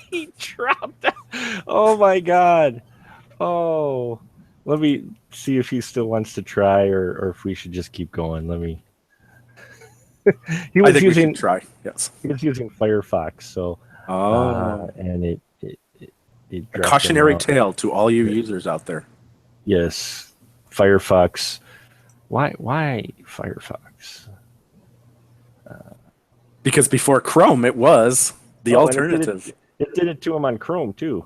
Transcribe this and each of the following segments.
He dropped that. Oh my God. Oh, let me see if he still wants to try, or if we should just keep going. Let me. I think we should try. Yes. He was using Firefox, so and it A dropped him cautionary out. tale to all you users out there. Yes, Firefox. Why Firefox? Because before Chrome, it was the alternative. It did it to him on Chrome too.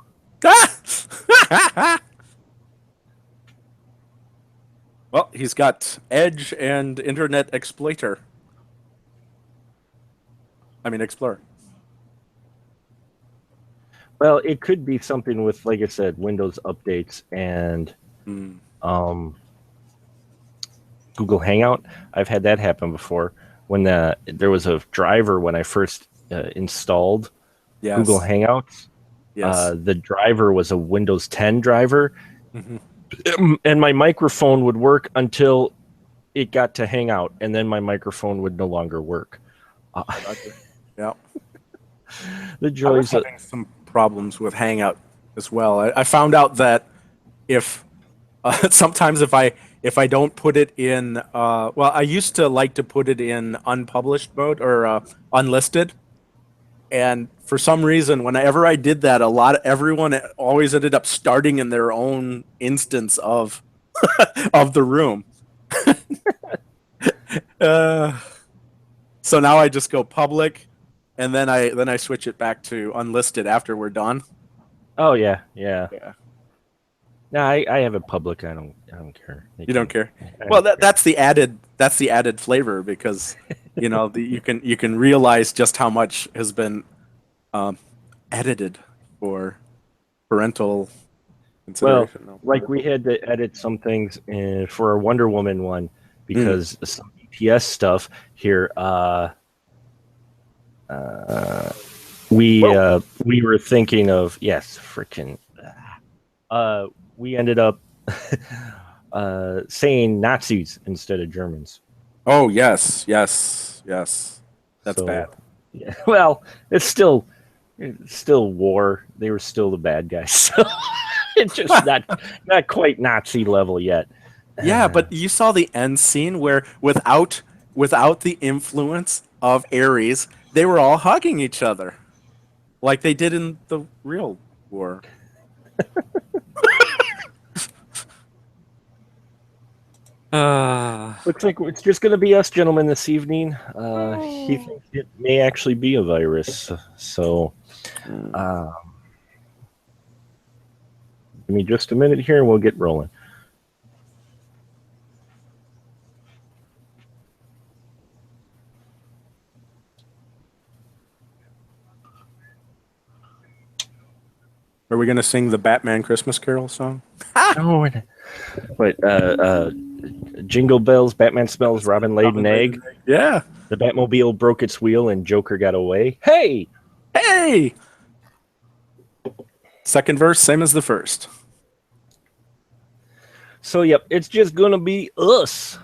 Well, he's got Edge and Internet Explorer. Well, it could be something with, like I said, Windows updates and Google Hangout. I've had that happen before when there was a driver when I first installed Google Hangouts. Yes. The driver was a Windows 10 driver, and my microphone would work until it got to Hangout, and then my microphone would no longer work. Yeah. The joys of having some problems with Hangout as well. I found out that if sometimes if I don't put it in, I used to like to put it in unpublished mode or unlisted, and for some reason, whenever I did that, everyone always ended up starting in their own instance of of the room. So now I just go public, and then I switch it back to unlisted after we're done. Oh yeah. No, I have it public. I don't care. You don't care? Well, that's the added flavor, because you can realize just how much has been edited for parental consideration. Well, like we had to edit some things for our Wonder Woman one because some BTS stuff here. We were thinking of we ended up saying Nazis instead of Germans. Oh yes, that's bad. Yeah, well, it's still war. They were still the bad guys. So it's just not quite Nazi level yet. Yeah, but you saw the end scene where without the influence of Ares, they were all hugging each other, like they did in the real war. Looks like it's just going to be us gentlemen this evening. He thinks it may actually be a virus. So give me just a minute here and we'll get rolling. Are we going to sing the Batman Christmas Carol song? No, but Jingle Bells, Batman Smells, Robin Laid an Egg. Yeah. The Batmobile broke its wheel and Joker got away. Hey! Second verse, same as the first. So, yep, it's just going to be us.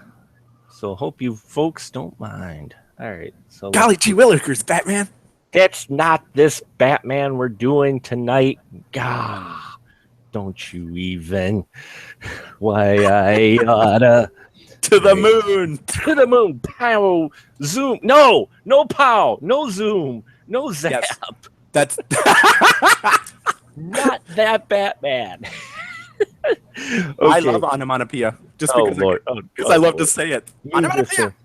So, hope you folks don't mind. All right. So, golly gee willikers, Batman. That's not this Batman we're doing tonight. Gah. Don't you even? Why I oughta to the moon. To the moon. Pow. Zoom. No pow. No zoom. No zap. Yes. That's not that Batman. Okay. I love onomatopoeia. Just because I love to say it. Onomatopoeia.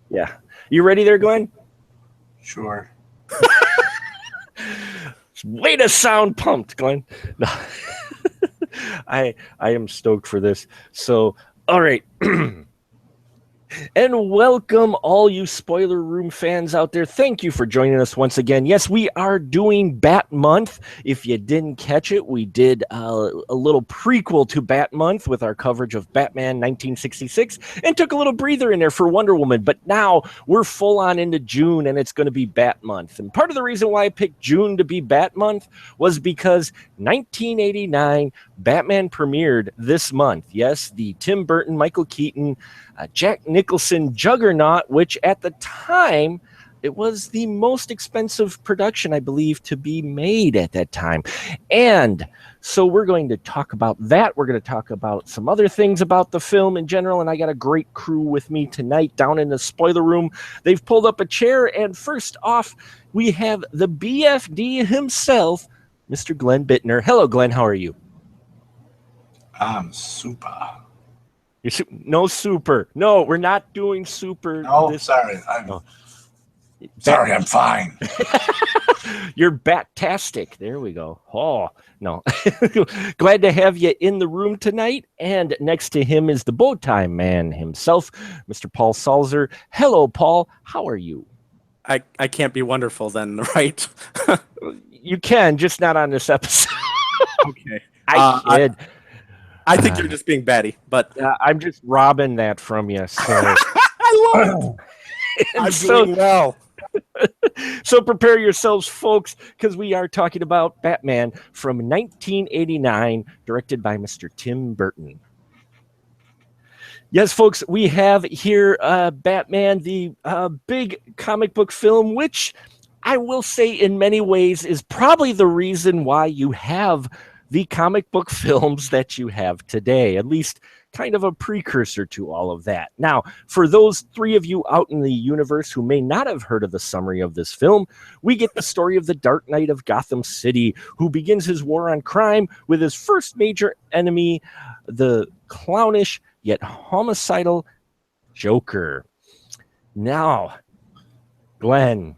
Yeah. You ready there, Glenn? Sure. Way to sound pumped, Glenn. No. I am stoked for this. So, all right. And welcome all you Spoiler Room fans out there. Thank you for joining us once again. Yes, we are doing Bat Month. If you didn't catch it, we did a little prequel to Bat Month with our coverage of Batman 1966 and took a little breather in there for Wonder Woman. But now we're full on into June and it's going to be Bat Month. And part of the reason why I picked June to be Bat Month was because 1989 Batman premiered this month. Yes, the Tim Burton, Michael Keaton, Jack Nicholson juggernaut, which at the time It was the most expensive production, I believe, to be made at that time. And so we're going to talk about that. We're going to talk about some other things about the film in general. And I got a great crew with me tonight down in the spoiler room. They've pulled up a chair. And first off, we have the BFD himself, Mr. Glenn Bittner. Hello, Glenn. How are you? I'm super. No super. No, we're not doing super. No, sorry. Sorry, I'm fine. You're bat-tastic. There we go. Oh, no. Glad to have you in the room tonight. And next to him is the Bowtie Man himself, Mr. Paul Salzer. Hello, Paul. How are you? I can't be wonderful then, right? You can, just not on this episode. Okay. I kid. I think you're just being batty, but I'm just robbing that from you. So. I love it. I'm doing well. So prepare yourselves, folks, because we are talking about Batman from 1989, directed by Mr. Tim Burton. Yes, folks, we have here Batman, the big comic book film, which I will say in many ways is probably the reason why you have the comic book films that you have today, at least kind of a precursor to all of that. Now, for those three of you out in the universe who may not have heard of the summary of this film, we get the story of the Dark Knight of Gotham City, who begins his war on crime with his first major enemy, the clownish yet homicidal Joker. Now, Glenn,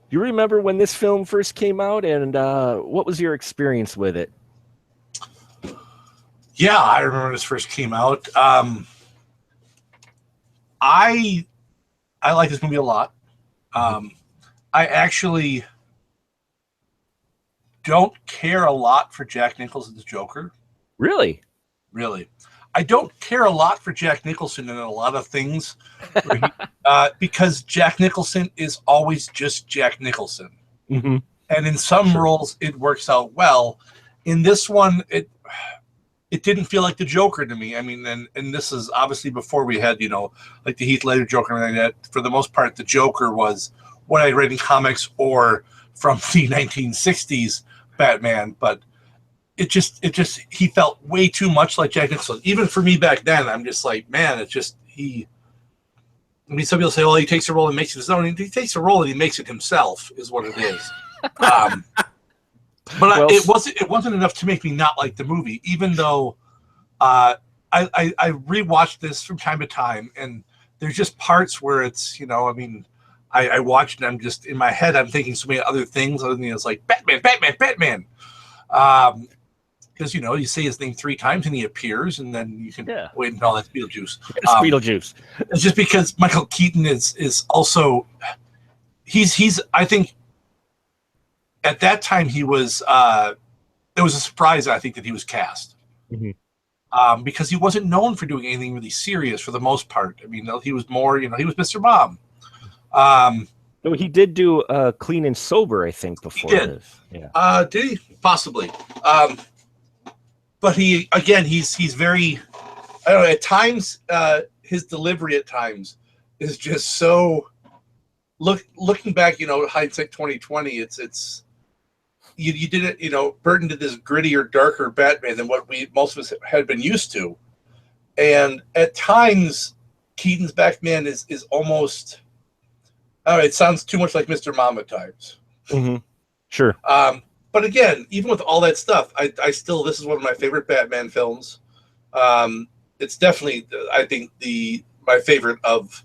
do you remember when this film first came out, and what was your experience with it? Yeah, I remember when this first came out. I like this movie a lot. I actually don't care a lot for Jack Nicholson's Joker. Really? Really. I don't care a lot for Jack Nicholson in a lot of things because Jack Nicholson is always just Jack Nicholson. Mm-hmm. And in some roles, it works out well. In this one, it didn't feel like the Joker to me. I mean, and this is obviously before we had, like the Heath Ledger Joker and everything like that. For the most part, the Joker was what I read in comics or from the 1960s Batman, but it just he felt way too much like Jack Nicholson. Even for me back then, I'm just like, man, it's just I mean, some people say, well, he takes a role and makes it his own. He takes a role and he makes it himself, is what it is. But it wasn't enough to make me not like the movie, even though I rewatched this from time to time, and there's just parts where it's, I mean, I watched and I'm just in my head, I'm thinking so many other things other than it's like Batman. Because you say his name 3 times and he appears, and then you can wait and all that's Beetlejuice. It's Beetlejuice. It's just because Michael Keaton is also he's I think at that time he was it was a surprise I think that he was cast. Mm-hmm. Because he wasn't known for doing anything really serious for the most part. I mean, he was more he was Mr. Mom. No, he did do Clean and Sober, I think, before this. Yeah. Did he? Possibly. But he's very, I don't know, at times, his delivery at times is just so, looking back, hindsight 2020, it's you did it, Burton did this grittier, darker Batman than what most of us had been used to. And at times, Keaton's Batman is almost, it sounds too much like Mr. Mom at times. Mm-hmm. Sure. But again, even with all that stuff, I still, this is one of my favorite Batman films. It's definitely, I think, my favorite of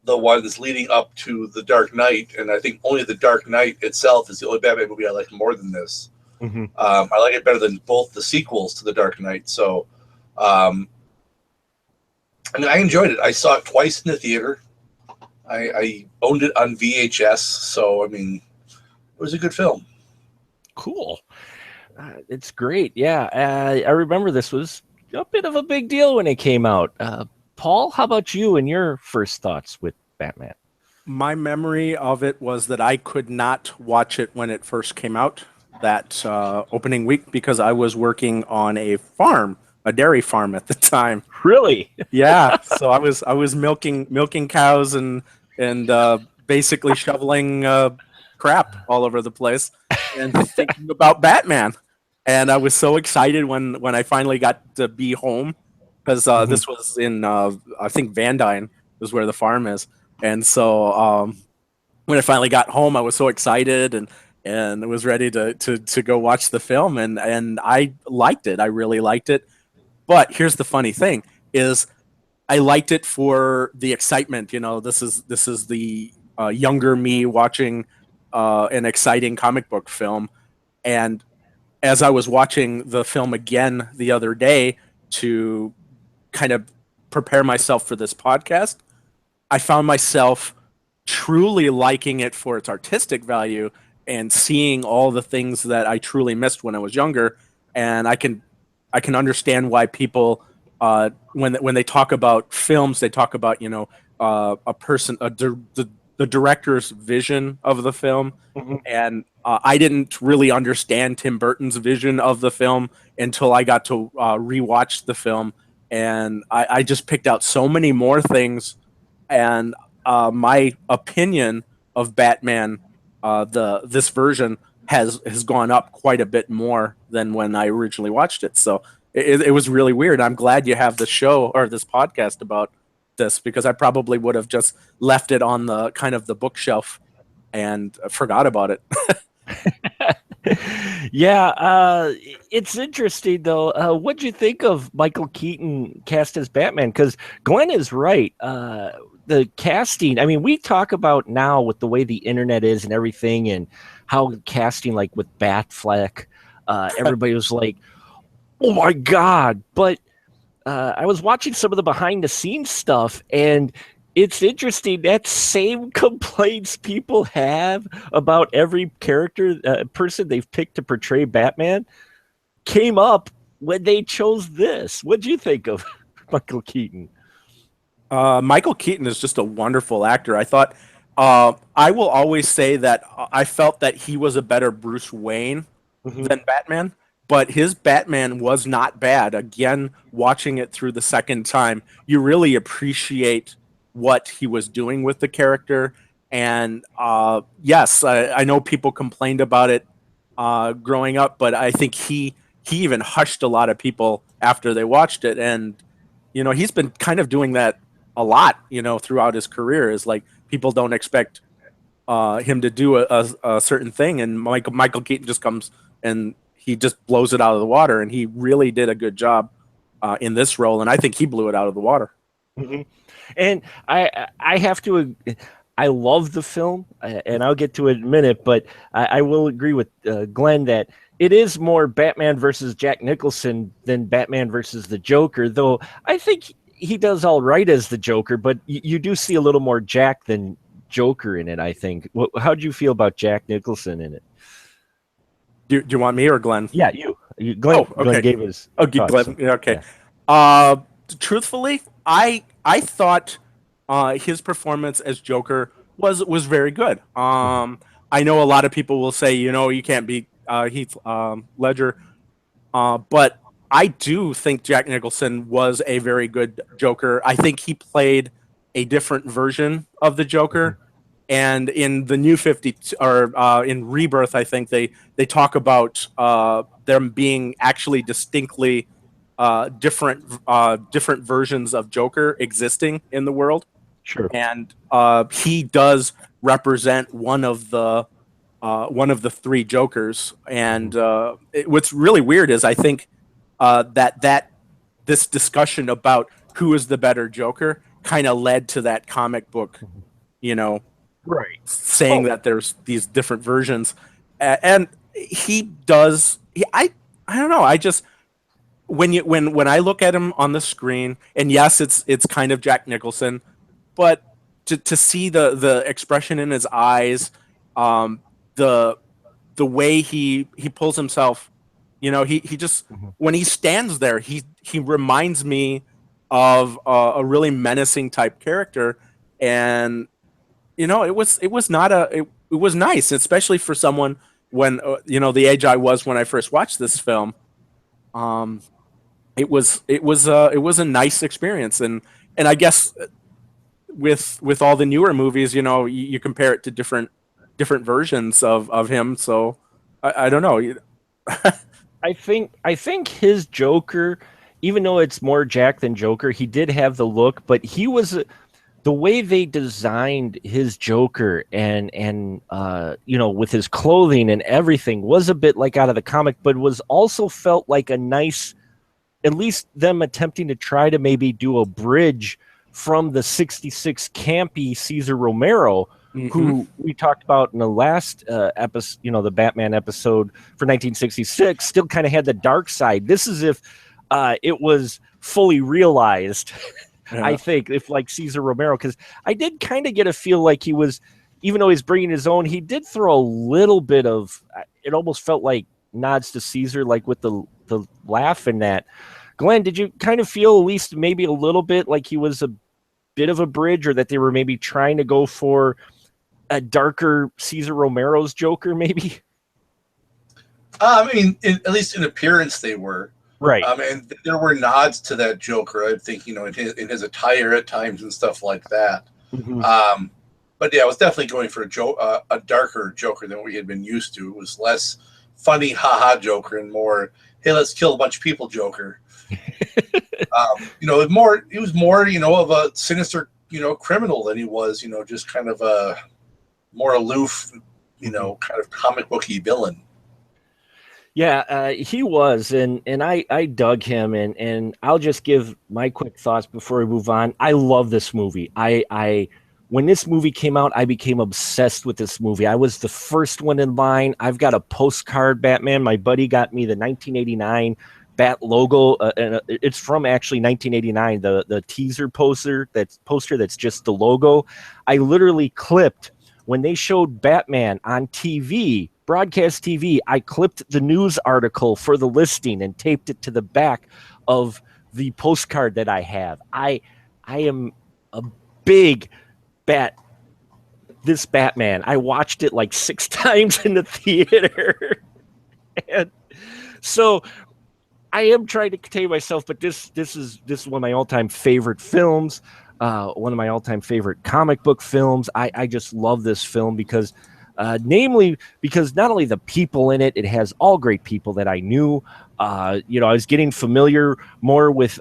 the ones leading up to The Dark Knight, and I think only The Dark Knight itself is the only Batman movie I like more than this. Mm-hmm. I like it better than both the sequels to The Dark Knight. So, I mean, I enjoyed it. I saw it twice in the theater. I owned it on VHS, so I mean, it was a good film. Cool. It's great. Yeah. I remember this was a bit of a big deal when it came out. Paul, how about you and your first thoughts with Batman? My memory of it was that I could not watch it when it first came out that opening week because I was working on a dairy farm at the time. Really? Yeah. So I was milking cows and basically shoveling crap all over the place and thinking about Batman. And I was so excited when I finally got to be home because this was in I think Van Dyne is where the farm is, and so when I finally got home, I was so excited and was ready to go watch the film, and I liked it. I really liked it. But here's the funny thing: is I liked it for the excitement. You know, this is the younger me watching an exciting comic book film, and as I was watching the film again the other day to kind of prepare myself for this podcast, I found myself truly liking it for its artistic value and seeing all the things that I truly missed when I was younger. And I can understand why people when they talk about films, they talk about a person the director's vision of the film. And I didn't really understand Tim Burton's vision of the film until I got to rewatch the film, and I just picked out so many more things. And my opinion of Batman, this version has gone up quite a bit more than when I originally watched it. So it was really weird. I'm glad you have the show or this podcast about this, because I probably would have just left it on the kind of the bookshelf and forgot about it. Yeah, it's interesting though. What'd you think of Michael Keaton cast as Batman? Because Glenn is right. The casting, I mean, we talk about now with the way the internet is and everything, and how casting, like with Batfleck, everybody was like, oh my God. But I was watching some of the behind the scenes stuff, and it's interesting that same complaints people have about every character person they've picked to portray Batman came up when they chose this. What'd you think of Michael Keaton? Michael Keaton is just a wonderful actor. I thought I will always say that I felt that he was a better Bruce Wayne than Batman, but his Batman was not bad. Again, watching it through the second time, you really appreciate what he was doing with the character. And yes, I know people complained about it growing up, but I think he even hushed a lot of people after they watched it. And he's been kind of doing that a lot, throughout his career. Is like people don't expect him to do a certain thing, and Michael Keaton just comes and he just blows it out of the water. And he really did a good job in this role, and I think he blew it out of the water. And I have to. I love the film, and I'll get to it in a minute, but I will agree with Glenn that it is more Batman versus Jack Nicholson than Batman versus the Joker, though I think he does all right as the Joker, but you do see a little more Jack than Joker in it, I think. How do you feel about Jack Nicholson in it? Do you want me or Glenn? Yeah, Glenn, okay. Glenn gave his Glenn. thoughts, Okay. Yeah. Truthfully, I thought his performance as Joker was very good. I know a lot of people will say, you can't beat Heath Ledger, but I do think Jack Nicholson was a very good Joker. I think he played a different version of the Joker. And in the New 50 or in Rebirth, I think they talk about them being actually distinctly different versions of Joker existing in the world. Sure. And he does represent one of the three Jokers. And what's really weird is I think that this discussion about who is the better Joker kind of led to that comic book, Right. saying that there's these different versions. And he does. I don't know. I just when I look at him on the screen, and yes, it's kind of Jack Nicholson, but to see the expression in his eyes, the way he pulls himself, he just when he stands there, he reminds me of a really menacing type character. And it was nice, especially for someone when the age I was when I first watched this film. It was a nice experience, and I guess with all the newer movies, you know, you compare it to different versions of him. So I don't know. I think his Joker, even though it's more Jack than Joker, he did have the look, but he was the way they designed his Joker and you know, with his clothing and everything was a bit like out of the comic, but was also felt like a nice, at least them attempting to try to maybe do a bridge from the 66 campy Cesar Romero, who we talked about in the last episode, you know, the Batman episode for 1966, still kind of had the dark side. This is if it was fully realized. Yeah. I think if like Cesar Romero, because I did kind of get a feel like he was, even though he's bringing his own, he did throw a little bit of, it almost felt like nods to Caesar, like with the laugh in that. Glenn, did you kind of feel at least maybe a little bit like he was a bit of a bridge, or that they were maybe trying to go for a darker Cesar Romero's Joker, maybe? I mean, at least in appearance, they were. Right. And there were nods to that Joker, I think, you know, in his attire at times and stuff like that. Mm-hmm. But yeah, I was definitely going for a darker Joker than we had been used to. It was less funny, haha Joker, and more, hey, let's kill a bunch of people Joker. You know, he was more, you know, of a sinister, you know, criminal than he was, you know, just kind of a more aloof, you know, kind of comic booky villain. Yeah, he was, and I dug him, and I'll just give my quick thoughts before we move on. I love this movie. I when this movie came out, I became obsessed with this movie. I was the first one in line. I've got a postcard Batman. My buddy got me the 1989 Bat logo, and it's from actually 1989. The teaser poster that's just the logo. I literally clipped when they showed Batman on TV, broadcast TV. I clipped the news article for the listing and taped it to the back of the postcard that I have. I am a big this Batman. I watched it like 6 times in the theater. And so I am trying to contain myself, but this is one of my all-time favorite films. One of my all-time favorite comic book films. I just love this film because, namely, because not only the people in it, it has all great people that I knew. You know, I was getting familiar more with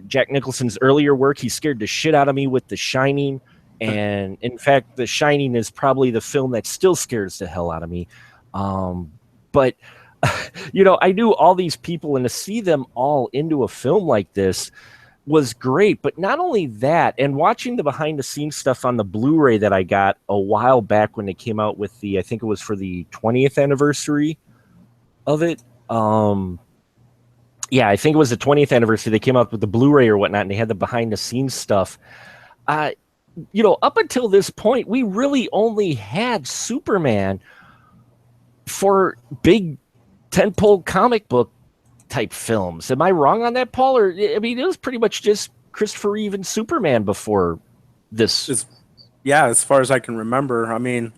Jack Nicholson's earlier work. He scared the shit out of me with The Shining. And in fact, The Shining is probably the film that still scares the hell out of me. But, you know, I knew all these people, and to see them all into a film like this was great. But not only that, and watching the behind the scenes stuff on the Blu-ray that I got a while back when it came out with I think it was for the 20th anniversary of it. Yeah, I think it was the 20th anniversary. They came out with the Blu-ray or whatnot, and they had the behind the scenes stuff. You know, up until this point, we really only had Superman for big tentpole comic book type films. Am I wrong on that, Paul? Or I mean, it was pretty much just Christopher Reeve and Superman before this. Yeah, as far as I can remember. I mean,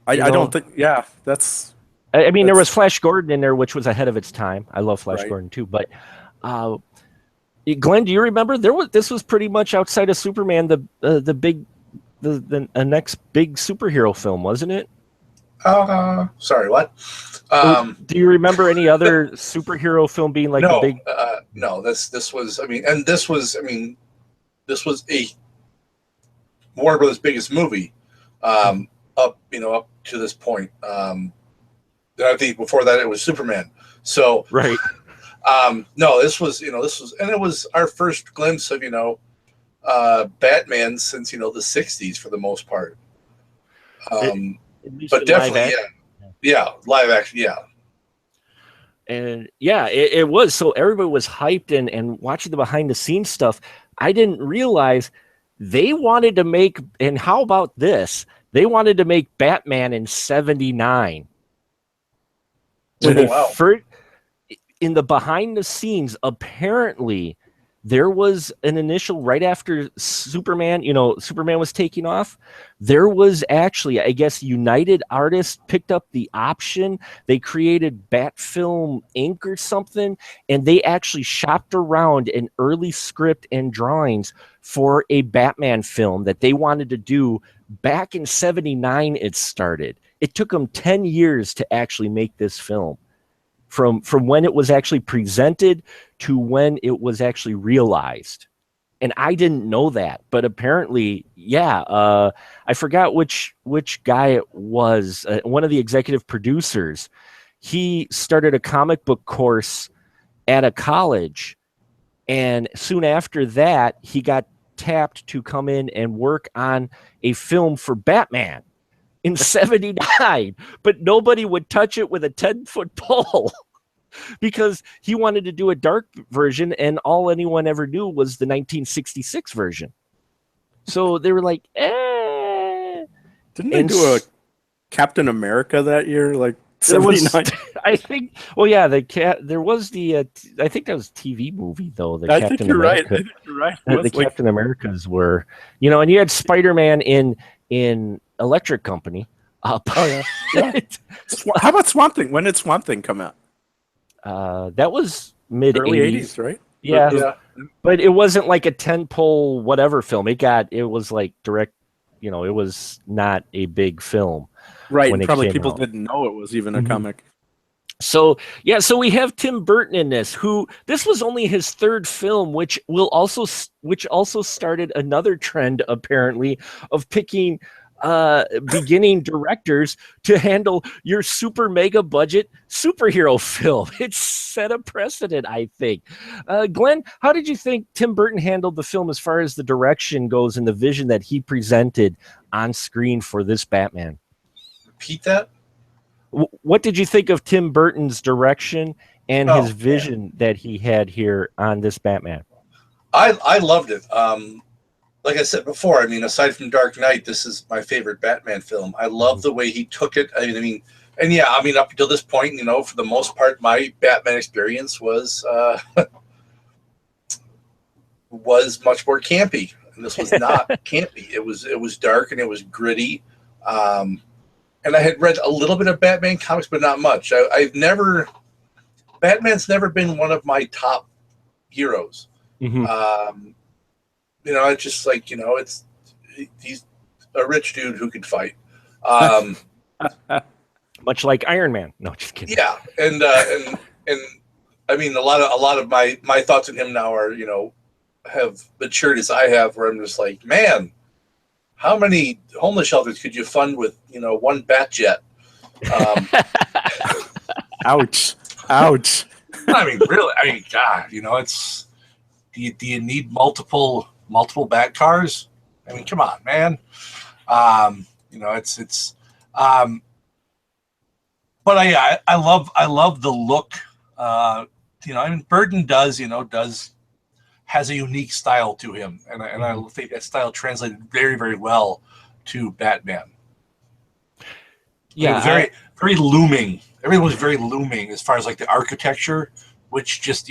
I don't think. Yeah, that's. I mean, there was Flash Gordon in there, which was ahead of its time. I love Flash Right. Gordon too. But Glenn, do you remember this was pretty much outside of Superman, the next big superhero film, wasn't it? Sorry, what? Do you remember any other superhero film being like no, the big? No. This was. I mean, and this was. I mean, this was a Warner Brothers' biggest movie, up to this point. I think before that it was Superman. So Right. No, this was, and it was our first glimpse of, Batman since, the 60s for the most part. But definitely, live action, yeah. And yeah, it was. So everybody was hyped and watching the behind the scenes stuff. I didn't realize they wanted to make, and how about this? They wanted to make Batman in 79. When they Wow. first, in the behind the scenes, apparently there was an initial right after Superman, Superman was taking off. There was actually, I guess, United Artists picked up the option. They created Bat Film Inc. or something, and they actually shopped around an early script and drawings for a Batman film that they wanted to do back in '79. It started. It took them 10 years to actually make this film. From when it was actually presented to when it was actually realized. And I didn't know that, but apparently, yeah, I forgot which guy it was. One of the executive producers, he started a comic book course at a college, and soon after that, he got tapped to come in and work on a film for Batman in '79, but nobody would touch it with a 10-foot pole. Because he wanted to do a dark version, and all anyone ever knew was the 1966 version. So they were like, eh. Didn't they do a Captain America that year? Like there was, 79? I think. Well, yeah, there was the. I think that was a TV movie though. The I Captain think you're America, right. I think you're right. The Captain Americas were, and you had Spider-Man in Electric Company. Oh yeah. Yeah. How about Swamp Thing? When did Swamp Thing come out? That was mid early 80s, right? Yeah. But it wasn't like a 10-pole whatever film. It was like direct, it was not a big film. Right, and probably people didn't know it was even a comic. So, yeah, so we have Tim Burton in this, this was only his third film, which also started another trend, apparently, of picking beginning directors to handle your super mega budget superhero film. It's set a precedent, I think. Glenn, how did you think Tim Burton handled the film as far as the direction goes and the vision that he presented on screen for this Batman? Repeat that? What did you think of Tim Burton's direction and his vision that he had here on this Batman? I loved it. Like I said before, I mean, aside from Dark Knight, this is my favorite Batman film. I love the way he took it. I mean, up until this point, for the most part, my Batman experience was much more campy, and this was not campy. It was dark and it was gritty. And I had read a little bit of Batman comics, but not much. Batman's never been one of my top heroes. Mm-hmm. It's just like, he's a rich dude who can fight. Much like Iron Man. No, just kidding. Yeah. And I mean, a lot of my thoughts on him now are, have matured as I have, where I'm just like, man, how many homeless shelters could you fund with, one bat jet? Ouch. I mean, really, God, it's, do you need multiple bat cars? I mean, come on, man. But I love the look. Burton has a unique style to him, and I think that style translated very, very well to Batman. Yeah, very very looming. Everything was very looming as far as like the architecture, which just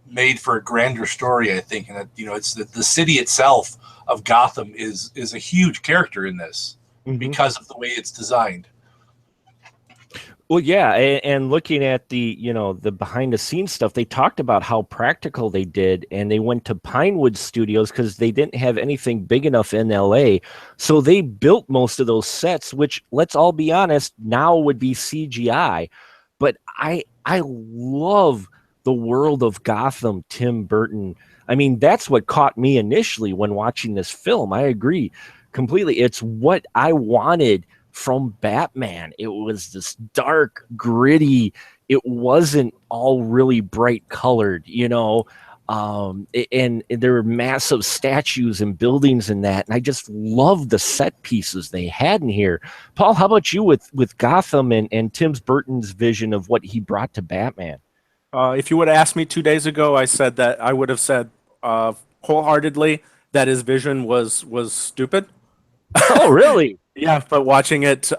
made for a grander story, I think, and that it's the city itself of Gotham is a huge character in this because of the way it's designed. Well, yeah, and looking at the the behind the scenes stuff, they talked about how practical they did, and they went to Pinewood Studios because they didn't have anything big enough in LA, so they built most of those sets, which, let's all be honest, now would be CGI. But I love the world of Gotham, Tim Burton. I mean, that's what caught me initially when watching this film. I agree completely. It's what I wanted from Batman. It was this dark, gritty. It wasn't all really bright colored, and there were massive statues and buildings in that. And I just loved the set pieces they had in here. Paul, how about you with Gotham and Tim Burton's vision of what he brought to Batman? If you would have asked me 2 days ago, I would have said wholeheartedly that his vision was stupid. Oh, really? Yeah, but watching it in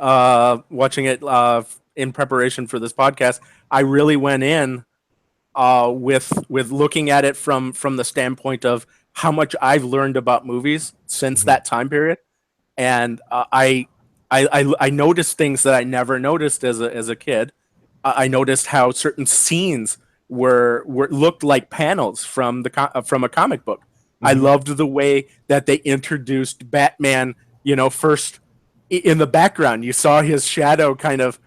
preparation for this podcast, I really went in with looking at it from the standpoint of how much I've learned about movies since that time period, and I noticed things that I never noticed as a kid. I noticed how certain scenes were looked like panels from from a comic book. I loved the way that they introduced Batman. You know, first in the background, you saw his shadow kind of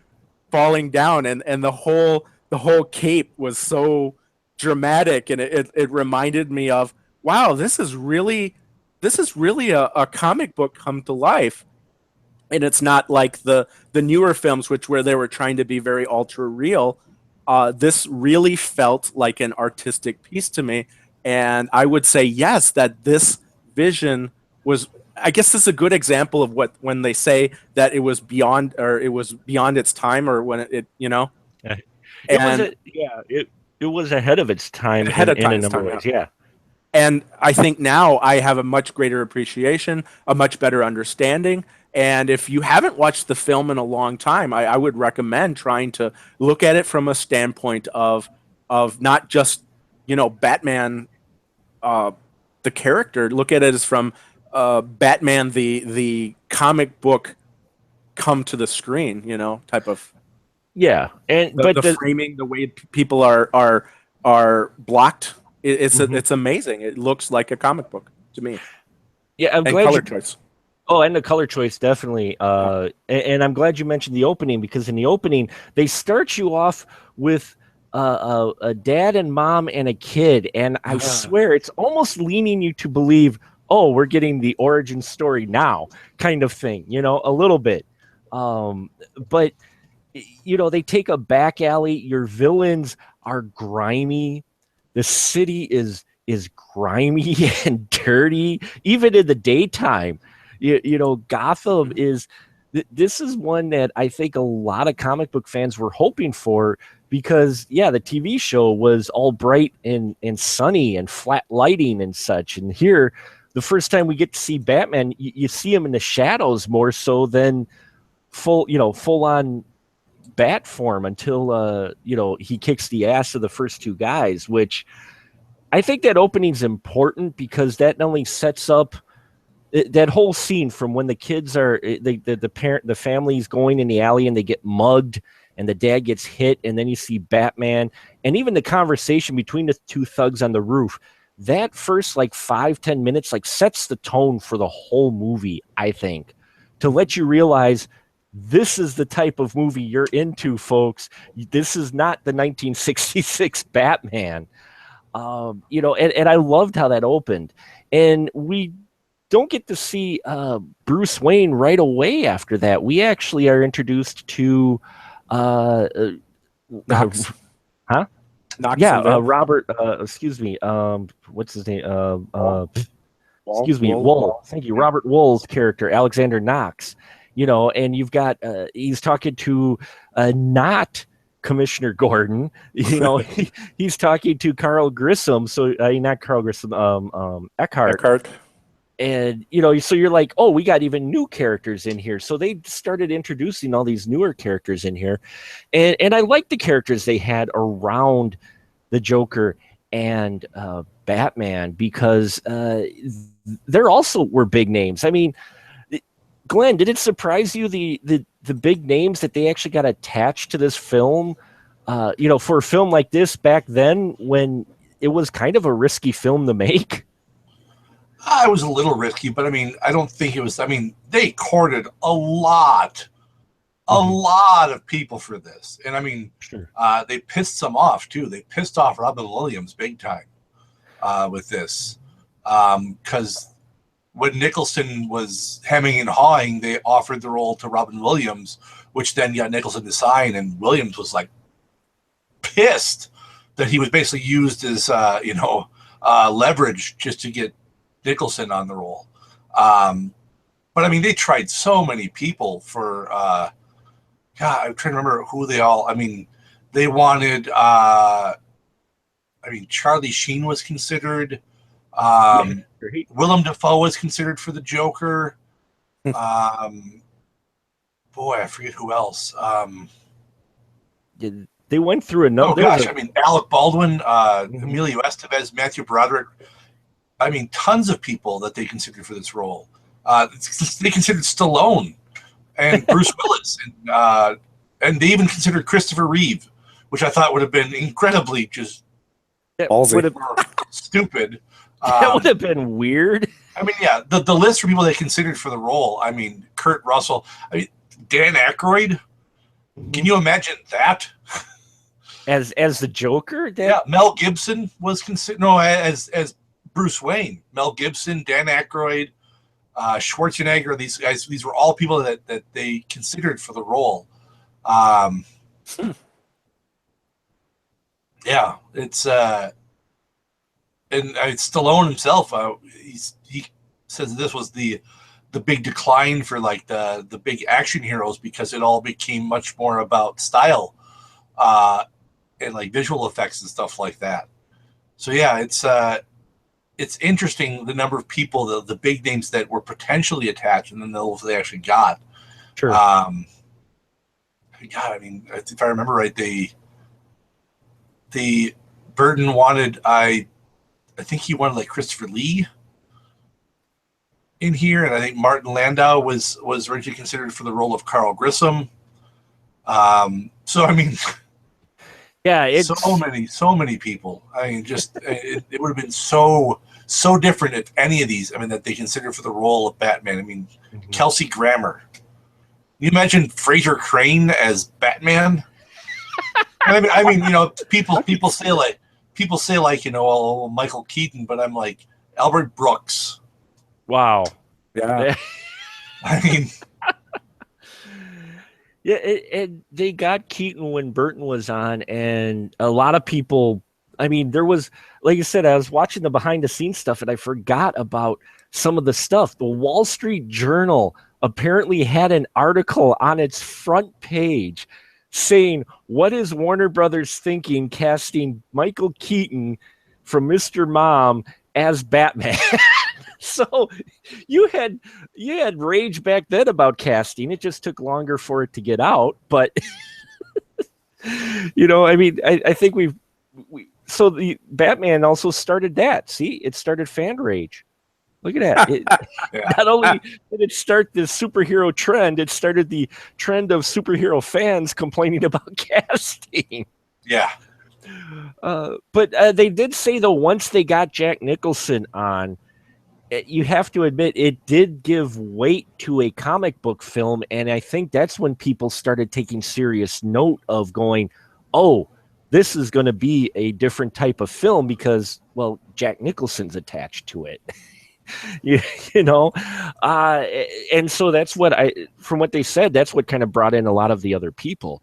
falling down, and the whole cape was so dramatic, and it reminded me of, wow, this is really a comic book come to life. And it's not like the newer films, which where they were trying to be very ultra real. This really felt like an artistic piece to me, and I would say yes, that this vision was. I guess this is a good example of what when they say that it was beyond, or it was beyond its time, or when Yeah. It was and it was ahead of its time ahead of in a time's number of time. ways. Yeah. And I think now I have a much greater appreciation, a much better understanding. And if you haven't watched the film in a long time, I would recommend trying to look at it from a standpoint of not just, Batman, uh, the character. Look at it as from Batman, the comic book come to the screen, type of Yeah. And but the the framing, the way people are blocked. Mhm. It's amazing. It looks like a comic book to me, Yeah, I'm and glad color you choice. Oh, and the color choice definitely. Yeah. And I'm glad you mentioned the opening, because in the opening they start you off with a dad and mom and a kid, and I swear it's almost leaning you to believe, oh, we're getting the origin story now, kind of thing, a little bit. But they take a back alley. Your villains are grimy. The city is grimy and dirty, even in the daytime. Gotham is. This is one that I think a lot of comic book fans were hoping for, because the TV show was all bright and sunny and flat lighting and such. And here, the first time we get to see Batman, you see him in the shadows more so than full on bat form, until he kicks the ass of the first two guys, which I think that opening's important, because that not only sets up that whole scene from when the kids are the family's going in the alley and they get mugged and the dad gets hit, and then you see Batman, and even the conversation between the two thugs on the roof. That first like 5-10 minutes like sets the tone for the whole movie, I think, to let you realize this is the type of movie you're into, folks. This is not the 1966 Batman. And I loved how that opened. And we don't get to see Bruce Wayne right away after that. We actually are introduced to Knox. huh? Knox Yeah, and Vance. Robert. Excuse me. What's his name? Excuse me, Wool. Wool. Thank you, Robert Wool's character, Alexander Knox. And you've got he's talking to not Commissioner Gordon. He's talking to Carl Grissom. So not Carl Grissom, Eckhart. And so you're like, oh, we got even new characters in here. So they started introducing all these newer characters in here, and I like the characters they had around the Joker and Batman, because they're also were big names. I mean, Glenn, did it surprise you the big names that they actually got attached to this film? For a film like this back then, when it was kind of a risky film to make. It was a little risky, but I mean, I don't think it was. I mean, they courted a lot of people for this, and I mean, Sure. They pissed some off too. They pissed off Robin Williams big time with this, because when Nicholson was hemming and hawing, they offered the role to Robin Williams, which then got Nicholson to sign, and Williams was like pissed that he was basically used as leverage just to get Nicholson on the role. But I mean, they tried so many people for God, I'm trying to remember who they all. I mean, they wanted Charlie Sheen was considered. Willem Dafoe was considered for the Joker. Boy, I forget who else. They went through a Oh number. gosh, I mean Alec Baldwin, Mhm. Emilio Estevez, Matthew Broderick. I mean, tons of people that they considered for this role. They considered Stallone and Bruce Willis, and they even considered Christopher Reeve, which I thought would have been incredibly just That Ballsy. would have stupid. that would have been weird. I mean, yeah, the list for people they considered for the role. I mean, Kurt Russell. I mean, Dan Aykroyd. Can you imagine that? As the Joker? Yeah, Mel Gibson was considered. No, as Bruce Wayne. Mel Gibson, Dan Aykroyd, Schwarzenegger. These guys. These were all people that they considered for the role. Yeah, it's and Stallone himself. He says this was the big decline for like the big action heroes because it all became much more about style and like visual effects and stuff like that. So yeah, it's interesting the number of people, the big names that were potentially attached, and then those they actually got. Sure. God, I mean, if I remember right, the Burton wanted I think he wanted like Christopher Lee in here, and I think Martin Landau was originally considered for the role of Carl Grissom. So I mean, yeah, it's so many people. I mean, just it would have been so different if any of these. I mean, that they considered for the role of Batman. I mean, Kelsey Grammer. Can you imagine Fraser Crane as Batman? I mean, you know, people say like you know, oh, Michael Keaton, but I'm like Albert Brooks. wow. Yeah. I mean, Yeah, they got Keaton when Burton was on, and a lot of people. I mean, there was, like I said, I was watching the behind the scenes stuff, and I forgot about some of the stuff. The Wall Street Journal apparently had an article on its front page saying, "What is Warner Brothers thinking casting Michael Keaton from Mr. Mom as Batman?" So you had rage back then about casting. It just took longer for it to get out, but you know, I mean, I think we so the Batman also started that. See, it started fan rage. Look at that. yeah. Not only did it start the superhero trend, it started the trend of superhero fans complaining about casting. Yeah. But they did say, though, once they got Jack Nicholson on, you have to admit it did give weight to a comic book film, and I think that's when people started taking serious note of going, oh, this is going to be a different type of film because, well, Jack Nicholson's attached to it. you know, and so that's what from what they said, that's what kind of brought in a lot of the other people.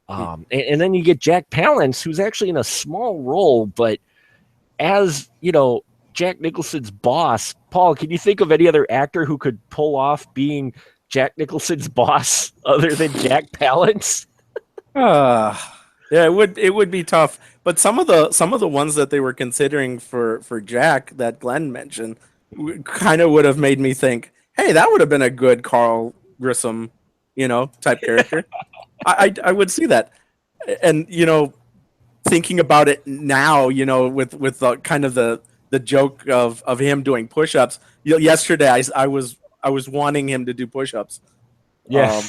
And then you get Jack Palance, who's actually in a small role, but as you know, Jack Nicholson's boss. Paul, can you think of any other actor who could pull off being Jack Nicholson's boss other than Jack Palance? Yeah, it would be tough. But some of the ones that they were considering for Jack that Glenn mentioned kind of would have made me think, hey, that would have been a good Carl Grissom, you know, type character. I would see that. And you know, thinking about it now, you know, with the kind of the joke of him doing push-ups. You know, yesterday I was wanting him to do push-ups. Yeah,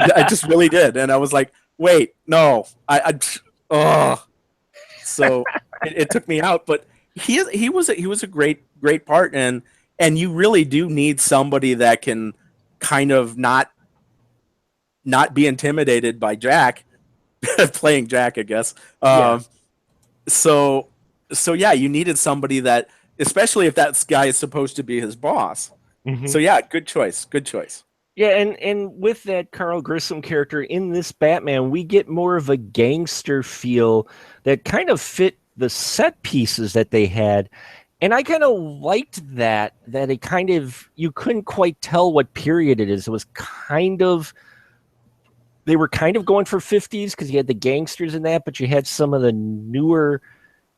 I just really did, and I was like, wait, no, so it took me out. But he was a great part, and you really do need somebody that can kind of not be intimidated by Jack playing Jack, I guess. Yeah. So yeah, you needed somebody that, especially if that guy is supposed to be his boss. Mm-hmm. So yeah, good choice. Yeah, and with that Carl Grissom character in this Batman, we get more of a gangster feel that kind of fit the set pieces that they had. And I kind of liked that it kind of, you couldn't quite tell what period it is. It was kind of, they were kind of going for 50s because you had the gangsters in that, but you had some of the newer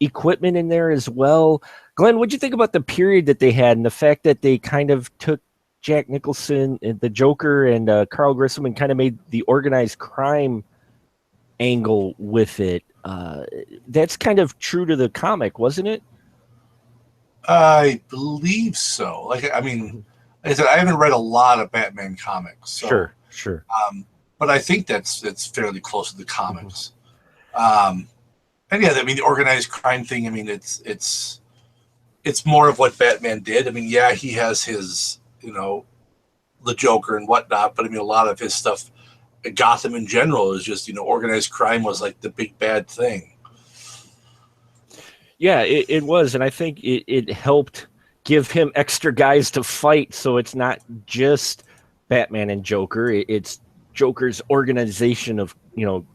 equipment in there as well. Glenn, what'd you think about the period that they had and the fact that they kind of took Jack Nicholson and the Joker and Carl Grissom and kind of made the organized crime angle with it. That's kind of true to the comic, wasn't it? I believe so. Like, I mean, like I said, I haven't read a lot of Batman comics, so Sure. but I think it's fairly close to the comics. And yeah, I mean, the organized crime thing. I mean, it's more of what Batman did. I mean, yeah, he has his, the Joker and whatnot, but I mean, a lot of his stuff, Gotham in general, is just, organized crime was like the big bad thing. Yeah, it was, and I think it helped give him extra guys to fight, so it's not just Batman and Joker. It's Joker's organization of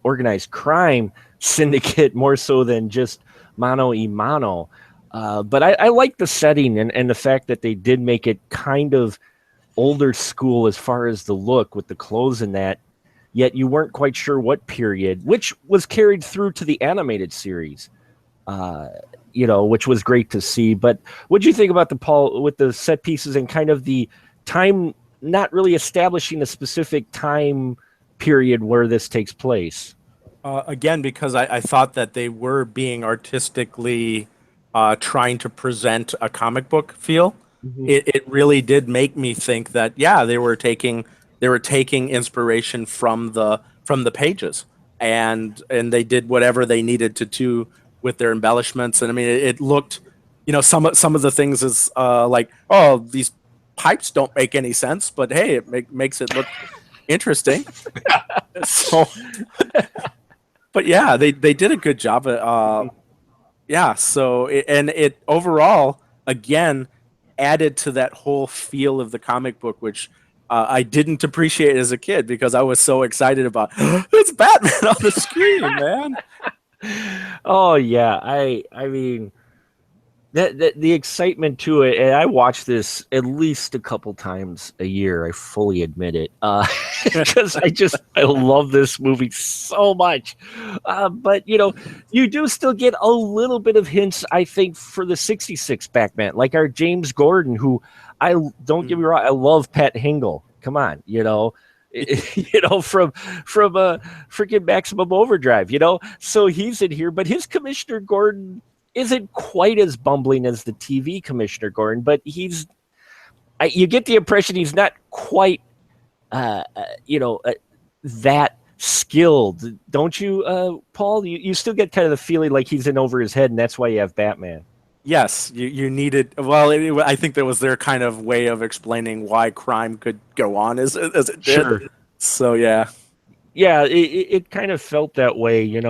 organized crime syndicate more so than just mano y mano. But I like the setting and the fact that they did make it kind of older school as far as the look with the clothes and that. Yet you weren't quite sure what period, which was carried through to the animated series. Which was great to see. But what do you think about with the set pieces and kind of the time, not really establishing a specific time period where this takes place? Again, because I thought that they were being artistically trying to present a comic book feel. Mm-hmm. It really did make me think that, yeah, they were taking inspiration from the pages, and they did whatever they needed to do with their embellishments. And I mean, it looked, some of the things is like, oh, these pipes don't make any sense, but hey, it makes it look interesting. So, but yeah, they did a good job. Yeah. So it overall, again, added to that whole feel of the comic book, which I didn't appreciate as a kid because I was so excited about it's Batman on the screen, man. Oh yeah, I mean that the excitement to it, and I watch this at least a couple times a year. I fully admit it, because I love this movie so much. But you do still get a little bit of hints, I think, for the '66 Batman, like our James Gordon, who I don't get me wrong, I love Pat Hingle. Come on, from freaking Maximum Overdrive, so he's in here, but his Commissioner Gordon isn't quite as bumbling as the TV Commissioner Gordon, but you get the impression he's not quite, that skilled, don't you, Paul? You still get kind of the feeling like he's in over his head, and that's why you have Batman. Yes, you needed. Well, I think that was their kind of way of explaining why crime could go on as it did. Sure. So yeah, it kind of felt that way, and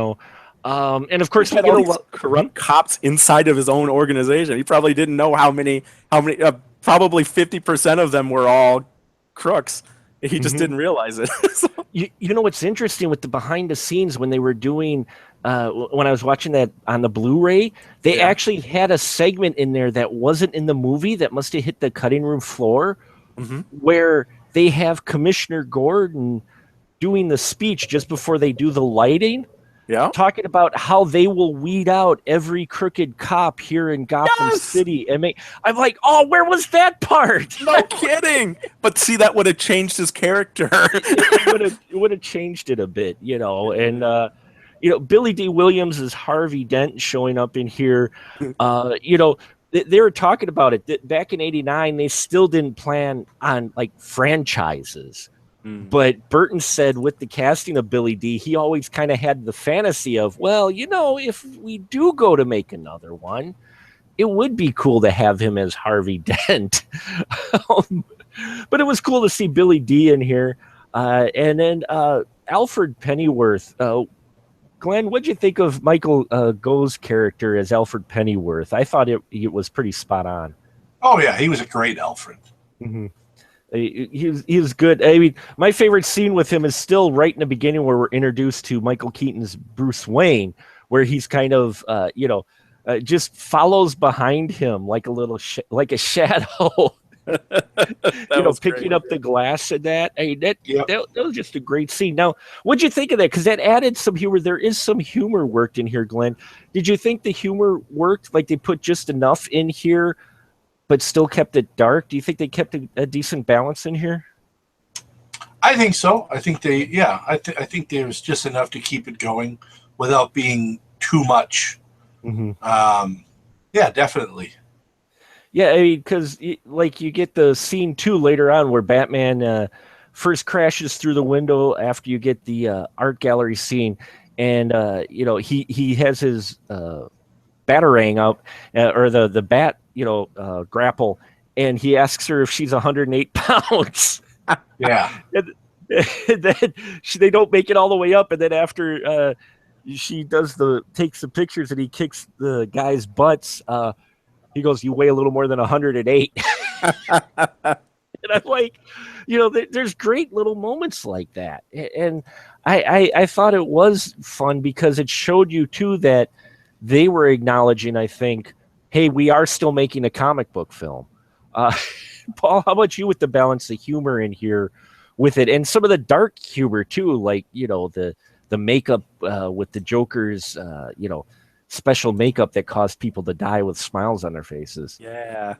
of course, he had all these corrupt cops inside of his own organization. He probably didn't know how many. Probably 50% of them were all crooks. He just didn't realize it. What's interesting with the behind the scenes when they were doing, when I was watching that on the Blu-ray, they actually had a segment in there that wasn't in the movie that must have hit the cutting room floor, where they have Commissioner Gordon doing the speech just before they do the lighting. Yeah, talking about how they will weed out every crooked cop here in Gotham City, and I'm like, oh, where was that part? No kidding. But see, that would have changed his character. it would have changed it a bit, and Billy D. Williams is Harvey Dent showing up in here. They were talking about it back in '89. They still didn't plan on like franchises. But Burton said with the casting of Billy D, he always kind of had the fantasy of, well, if we do go to make another one, it would be cool to have him as Harvey Dent. But it was cool to see Billy D in here. And then Alfred Pennyworth. Glenn, what'd you think of Michael Goh's character as Alfred Pennyworth? I thought it was pretty spot on. Oh, yeah, he was a great Alfred. Mm-hmm. He was good. I mean, my favorite scene with him is still right in the beginning where we're introduced to Michael Keaton's Bruce Wayne, where he's kind of, just follows behind him like a little, like a shadow. Picking great. Up the glass and that. I mean, that was just a greed scene. Now, what'd you think of that? Because that added some humor. There is some humor worked in here, Glenn. Did you think the humor worked? Like they put just enough in here but still kept it dark? Do you think they kept a decent balance in here? I think so. I think I think there's just enough to keep it going without being too much. Mm-hmm. Yeah, definitely. Yeah, I mean, because like you get the scene too later on where Batman first crashes through the window after you get the art gallery scene, and he has his batarang up or the bat grapple, and he asks her if she's 108 pounds. Yeah. And then they don't make it all the way up, and then after she takes the pictures and he kicks the guy's butts. He goes, "You weigh a little more than 108." And I'm like, there's great little moments like that, and I thought it was fun because it showed you too that they were acknowledging, I think, hey, we are still making a comic book film. Paul, how about you with the balance of humor in here with it, and some of the dark humor too, like the makeup with the Joker's special makeup that caused people to die with smiles on their faces. Yeah.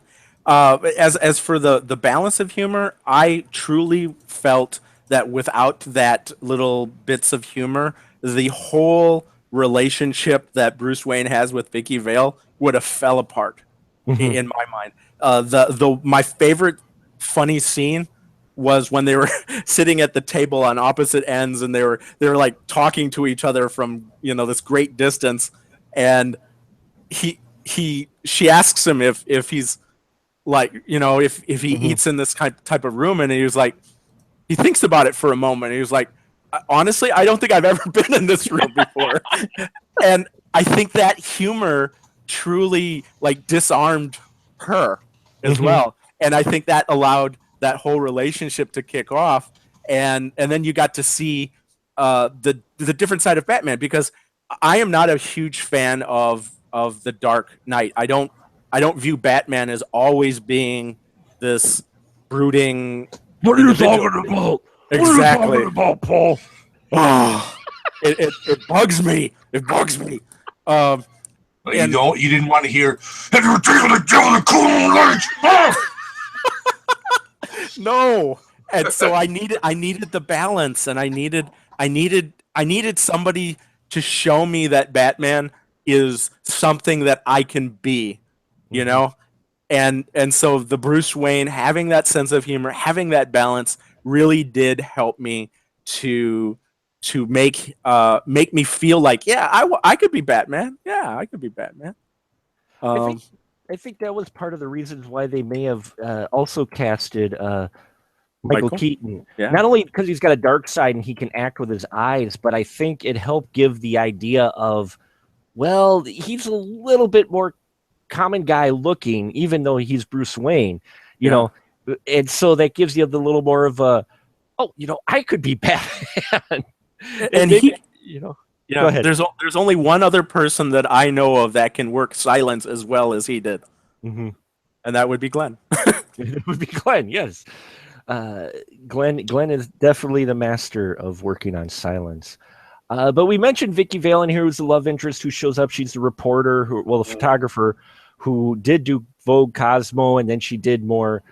As for the balance of humor, I truly felt that without that little bits of humor, the whole relationship that Bruce Wayne has with Vicky Vale would have fell apart in my mind. My favorite funny scene was when they were sitting at the table on opposite ends and they were like talking to each other from this great distance, and she asks him if he's like if he eats in this type of room, and he was like, he thinks about it for a moment, and he was like, honestly, I don't think I've ever been in this room before. And I think that humor truly like disarmed her as well, and I think that allowed that whole relationship to kick off, and then you got to see the different side of Batman, because I am not a huge fan of the Dark Knight. I don't view Batman as always being this brooding. What are you talking about? Exactly. What are you talking about, Paul? Oh, it bugs me. It bugs me. But you didn't want to hear, "Have you taken the devil the cool light?" No. And so I needed the balance, and I needed somebody to show me that Batman is something that I can be, and so the Bruce Wayne having that sense of humor, having that balance, really did help me to make me feel like, yeah, I could be Batman. Yeah, I could be Batman. I think that was part of the reasons why they may have also casted Michael Keaton. Yeah. Not only because he's got a dark side and he can act with his eyes, but I think it helped give the idea of, well, he's a little bit more common guy looking, even though he's Bruce Wayne, and so that gives you the little more of a, I could be Batman. and maybe, go ahead. Yeah, There's only one other person that I know of that can work silence as well as he did, and that would be Glenn. It would be Glenn, yes. Glenn is definitely the master of working on silence. But we mentioned Vicky Vale in here, who's the love interest who shows up. She's the reporter, the photographer who did do Vogue Cosmo, and then she did more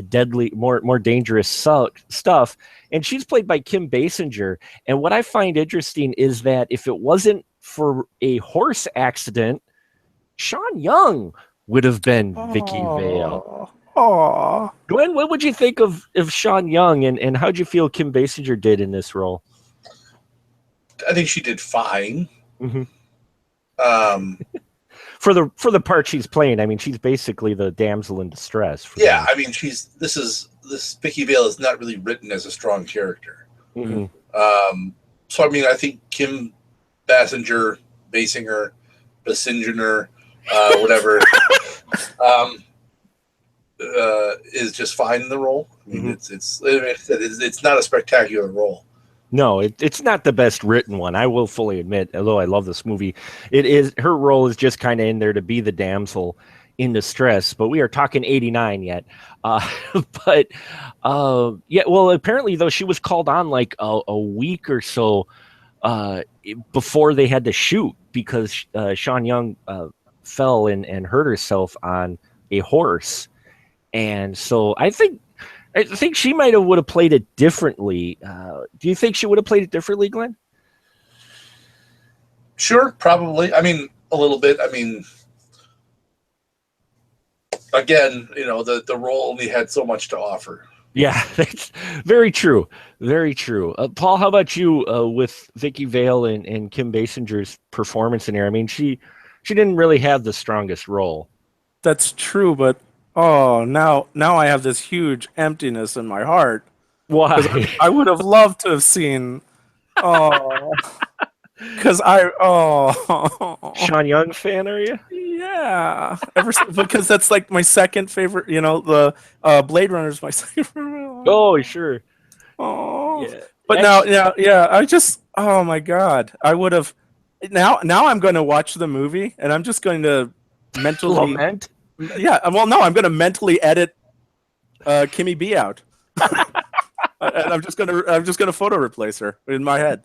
deadly, more dangerous stuff. And she's played by Kim Basinger. And what I find interesting is that if it wasn't for a horse accident, Sean Young would have been Vicky Vale. Aww. Glenn, what would you think of Sean Young, and how'd you feel Kim Basinger did in this role? I think she did fine. For the part she's playing, I mean, she's basically the damsel in distress. I mean, this Vicky Vale is not really written as a strong character. So I mean, I think Kim Basinger, whatever, is just fine in the role. I mean, it's not a spectacular role. No, it's not the best written one. I will fully admit, although I love this movie, her role is just kind of in there to be the damsel in distress. But we are talking 89 yet. But well, apparently though, she was called on like a week or so before they had to shoot, because Sean Young fell and hurt herself on a horse. And so I think I think she might have would have played it differently. Do you think she would have played it differently, Glenn? Sure, probably. I mean, a little bit. I mean, again, the role only had so much to offer. Yeah, that's very true. Very true. Paul, how about you with Vicky Vale and Kim Basinger's performance in here? I mean, she didn't really have the strongest role. That's true, but now I have this huge emptiness in my heart because Why? I would have loved to have seen. Oh, because Sean Young fan, are you? yeah, because that's like my second favorite. The Blade Runner is my second favorite. Oh, sure. Oh, Yeah. but Actually, yeah, I just, oh my God, I would have. Now I'm going to watch the movie and I'm just going to mentally, lament. yeah. Well, no, I'm going to mentally edit Kimmy B out, and I'm just gonna photo replace her in my head.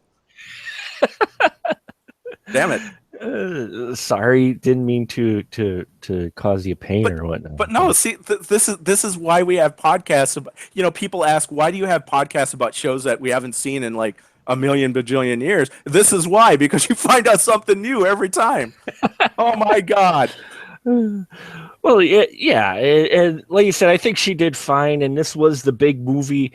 Damn it. Sorry, didn't mean to cause you pain or whatnot. But no, see, this is why we have podcasts. People ask, why do you have podcasts about shows that we haven't seen in like a million bajillion years? This is why, because you find out something new every time. Oh my God. Well, yeah, and like you said, I think she did fine, and this was the big movie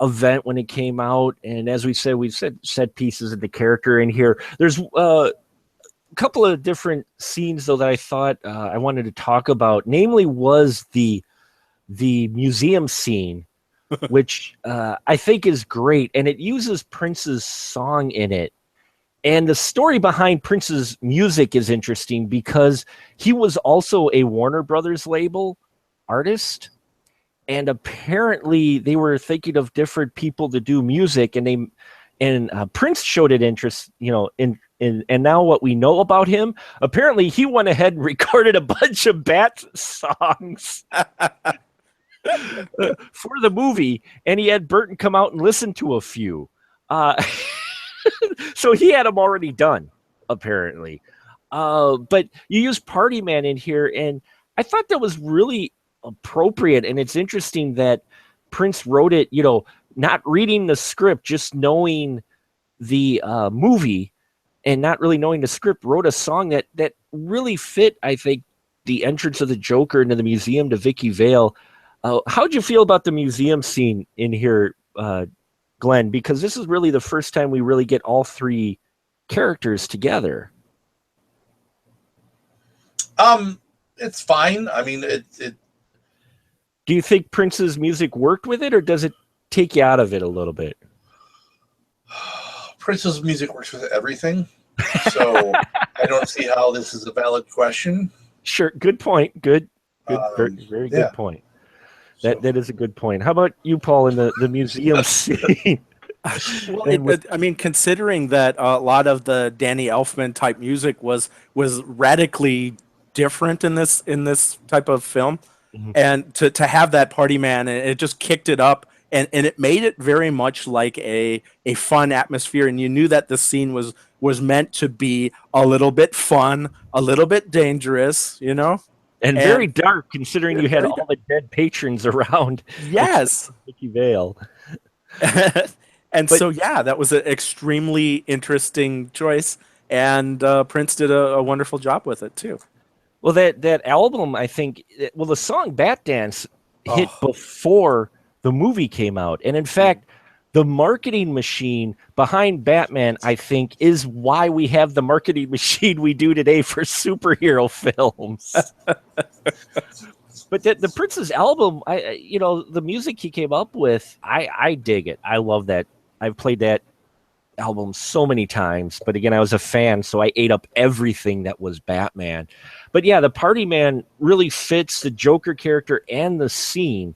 event when it came out. And as we said set pieces of the character in here. There's couple of different scenes though that I thought I wanted to talk about. Namely, was the museum scene, which I think is great, and it uses Prince's song in it. And the story behind Prince's music is interesting because he was also a Warner Brothers label artist, and apparently they were thinking of different people to do music, and Prince showed it interest, and now what we know about him, apparently he went ahead and recorded a bunch of Bat songs for the movie, and he had Burton come out and listen to a few. So he had them already done, apparently. But you use Party Man in here, and I thought that was really appropriate, and it's interesting that Prince wrote it, not reading the script, just knowing the movie and not really knowing the script, wrote a song that really fit, I think, the entrance of the Joker into the museum to Vicky Vale. How'd you feel about the museum scene in here, Glenn? Because this is really the first time we really get all three characters together. It's fine. I mean, it. Do you think Prince's music worked with it, or does it take you out of it a little bit? Prince's music works with everything, so I don't see how this is a valid question. Sure, good point. Good, very good point. That is a good point. How about you, Paul, in the museum scene? Well, I mean, considering that a lot of the Danny Elfman type music was radically different in this type of film, mm-hmm. and to have that Party Man, it just kicked it up. And it made it very much like a fun atmosphere, and you knew that the scene was meant to be a little bit fun, a little bit dangerous, and very dark, considering you had all the dead patrons around. Yes, Vicky Vale. So that was an extremely interesting choice, and Prince did a wonderful job with it too. Well, that album, I think, the song "Bat Dance" hit before the movie came out. And in fact, the marketing machine behind Batman, I think, is why we have the marketing machine we do today for superhero films. But the Prince's album, the music he came up with, I dig it. I love that. I've played that album so many times. But again, I was a fan, so I ate up everything that was Batman. But yeah, the Party Man really fits the Joker character and the scene.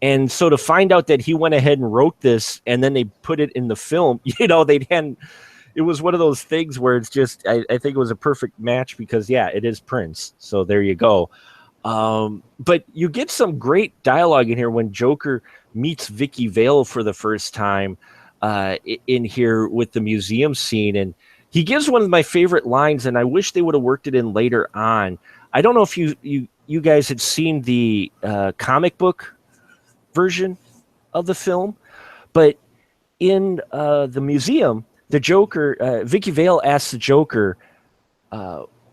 And so to find out that he went ahead and wrote this and then they put it in the film, it was one of those things where it's just, I think it was a perfect match because, yeah, it is Prince. So there you go. But you get some great dialogue in here when Joker meets Vicky Vale for the first time in here with the museum scene. And he gives one of my favorite lines, and I wish they would have worked it in later on. I don't know if you guys had seen the comic book version of the film, but in the museum, the Joker, Vicky Vale asks the Joker,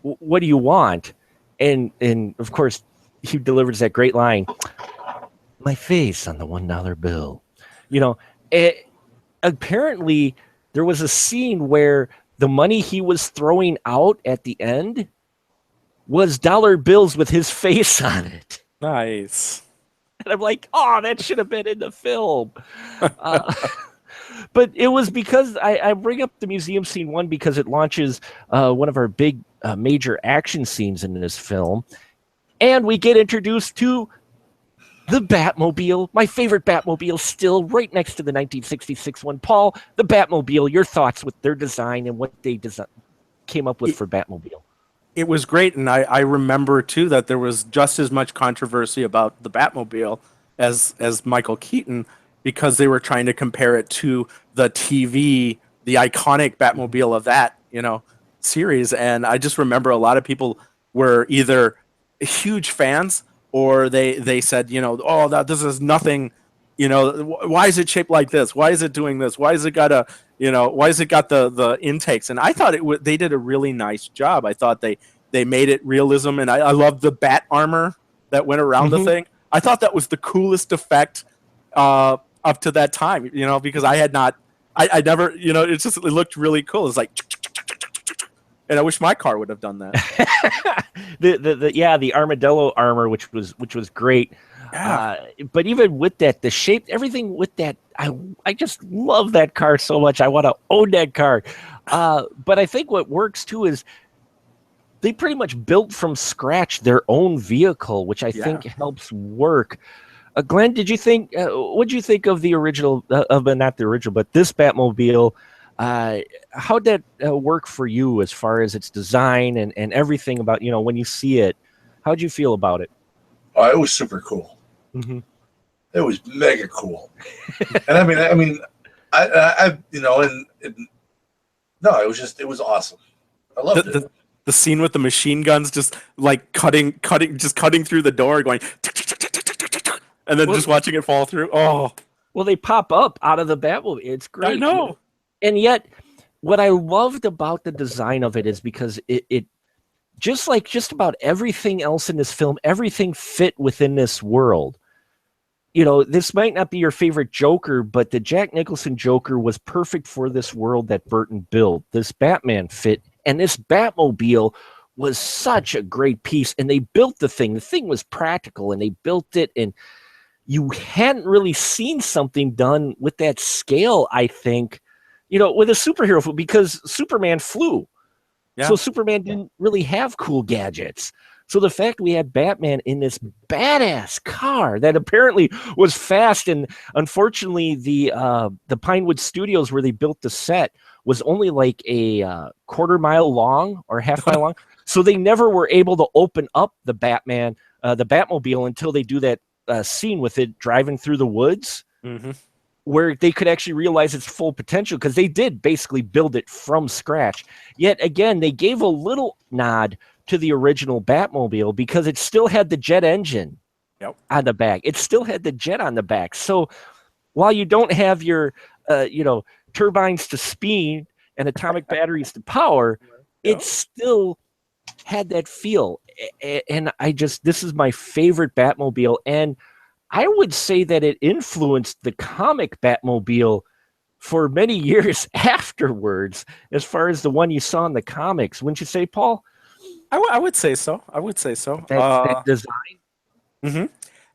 "What do you want?" And of course, he delivers that great line, "My face on the $1 bill." You know, apparently there was a scene where the money he was throwing out at the end was dollar bills with his face on it. Nice. And I'm like, oh, that should have been in the film. But it was because I bring up the museum scene, one, because it launches one of our big major action scenes in this film. And we get introduced to the Batmobile, my favorite Batmobile, still right next to the 1966 one. Paul, the Batmobile, your thoughts with their design and what they came up with for Batmobile. It was great, and I remember too that there was just as much controversy about the Batmobile as Michael Keaton, because they were trying to compare it to the TV, the iconic Batmobile of that, series. And I just remember a lot of people were either huge fans, or they said, oh, this is nothing, why is it shaped like this? Why is it doing this? Why has it got the intakes? And I thought they did a really nice job. I thought they made it realism, and I loved the bat armor that went around the thing. I thought that was the coolest effect up to that time, because I never, it looked really cool. It's like, and I wish my car would have done that. the armadillo armor, which was great. Yeah. But even with that, the shape, everything with that, I just love that car so much. I want to own that car. But I think what works too is they pretty much built from scratch their own vehicle, which I think helps work. Glenn, did you think? What did you think of the original? Not the original, but this Batmobile. How'd that work for you as far as its design and everything about, when you see it? How'd you feel about it? Oh, it was super cool. Mm-hmm. It was mega cool. And I mean, no, it was awesome. I loved it. The scene with the machine guns just like cutting through the door, going, and then just watching it fall through. Oh, well, they pop up out of the Batmobile. It's great. I know. And yet, what I loved about the design of it is because it just like just about everything else in this film, everything fit within this world. This might not be your favorite Joker, but the Jack Nicholson Joker was perfect for this world that Burton built. This Batman fit, and this Batmobile was such a great piece. And they built the thing. The thing was practical, and they built it, and you hadn't really seen something done with that scale, I think, with a superhero film, because Superman flew. Yeah. So Superman didn't really have cool gadgets. So the fact we had Batman in this badass car that apparently was fast, and unfortunately the Pinewood Studios where they built the set was only like a quarter mile long or half mile long. So they never were able to open up the Batmobile until they do that scene with it driving through the woods. Mm-hmm. Where they could actually realize its full potential, because they did basically build it from scratch. Yet again, they gave a little nod to the original Batmobile because it still had the jet engine on the back. It still had the jet on the back. So while you don't have your, turbines to speed and atomic batteries to power, it still had that feel. And this is my favorite Batmobile. And I would say that it influenced the comic Batmobile for many years afterwards, as far as the one you saw in the comics. Wouldn't you say, Paul? I would say so. That design? Mm-hmm.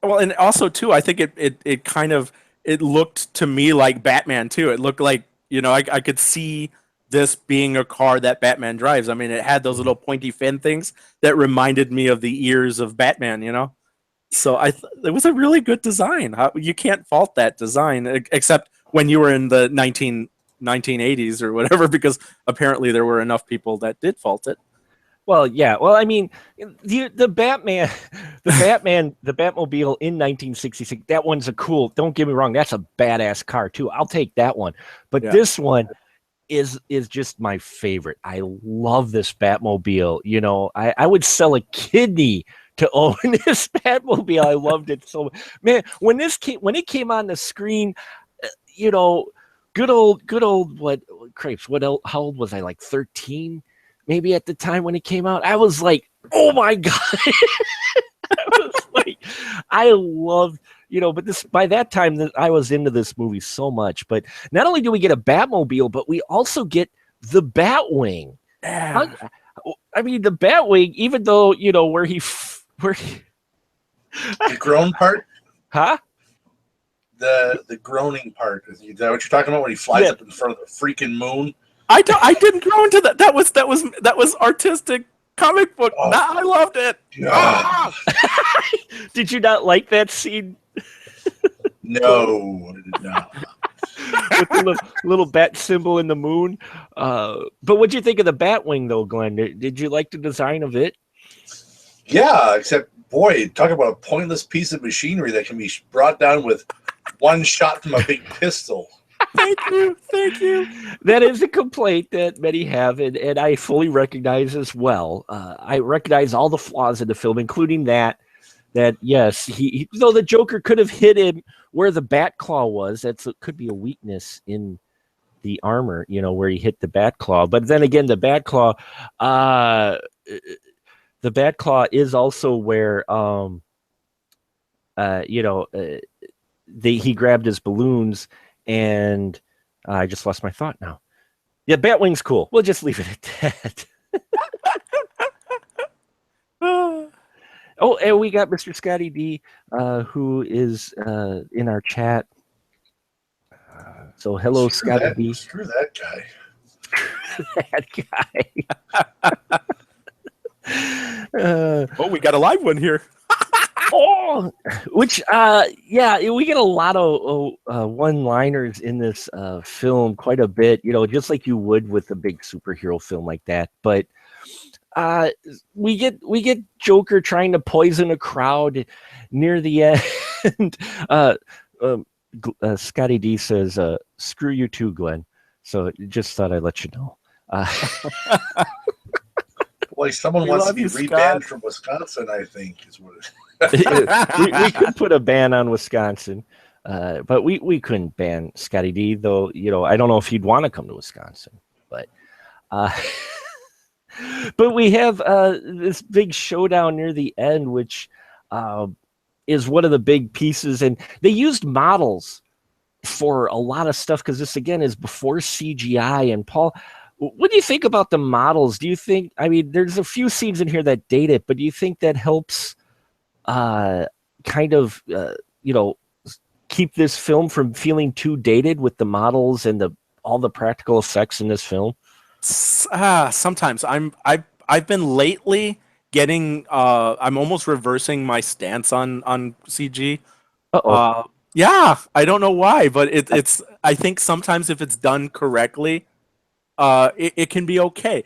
Well, and also, too, I think it kind of, it looked to me like Batman, too. It looked like, I could see this being a car that Batman drives. I mean, it had those little pointy fin things that reminded me of the ears of Batman, So it was a really good design. You can't fault that design, except when you were in the 1980s or whatever, because apparently there were enough people that did fault it. Well, yeah. Well, I mean, the Batman, the Batmobile in 1966. That one's a cool. Don't get me wrong. That's a badass car too. I'll take that one. But this one is just my favorite. I love this Batmobile. I would sell a kidney to own this Batmobile. I loved it so much. Man, when it came on the screen, you know, good old what crepes? How old was I? Like 13, maybe at the time when it came out. I was like, oh my god! I was like, I loved, but by that time that I was into this movie so much. But not only do we get a Batmobile, but we also get the Batwing. Yeah. I mean, the Batwing, even though where he the groan part, huh? The groaning part. Is that what you're talking about when he flies up in front of the freaking moon? I didn't groan to that. That was artistic comic book. Oh. I loved it. Ah! Did you not like that scene? No, I did not. With the little bat symbol in the moon. But what'd you think of the Batwing, though, Glenn? Did you like the design of it? Yeah, except, boy, talk about a pointless piece of machinery that can be brought down with one shot from a big pistol. Thank you. That is a complaint that many have, and I fully recognize as well. I recognize all the flaws in the film, including that yes, he though the Joker could have hit him where the bat claw was. It could be a weakness in the armor, where he hit the bat claw. But then again, the bat claw is also where he grabbed his balloons, and I just lost my thought now. Yeah, Batwing's cool. We'll just leave it at that. Oh, and we got Mr. Scotty D, who is in our chat. So hello, Scotty D. Screw that guy. That guy. We got a live one here. Which we get a lot of one-liners in this film, quite a bit, just like you would with a big superhero film like that. But we get Joker trying to poison a crowd near the end. Scotty D says, "Screw you too, Glenn." So just thought I'd let you know. Well, someone wants to be rebanned from Wisconsin, I think, is what it is. we could put a ban on Wisconsin, but we couldn't ban Scotty D, though. I don't know if he'd want to come to Wisconsin, but but we have this big showdown near the end, which is one of the big pieces, and they used models for a lot of stuff because this again is before CGI. And Paul, what do you think about the models? Do you think, there's a few scenes in here that date it, but do you think that helps keep this film from feeling too dated with the models and all the practical effects in this film? Sometimes I've been lately getting I'm almost reversing my stance on CG. Yeah, I don't know why, but it's I think sometimes if it's done correctly, it can be okay.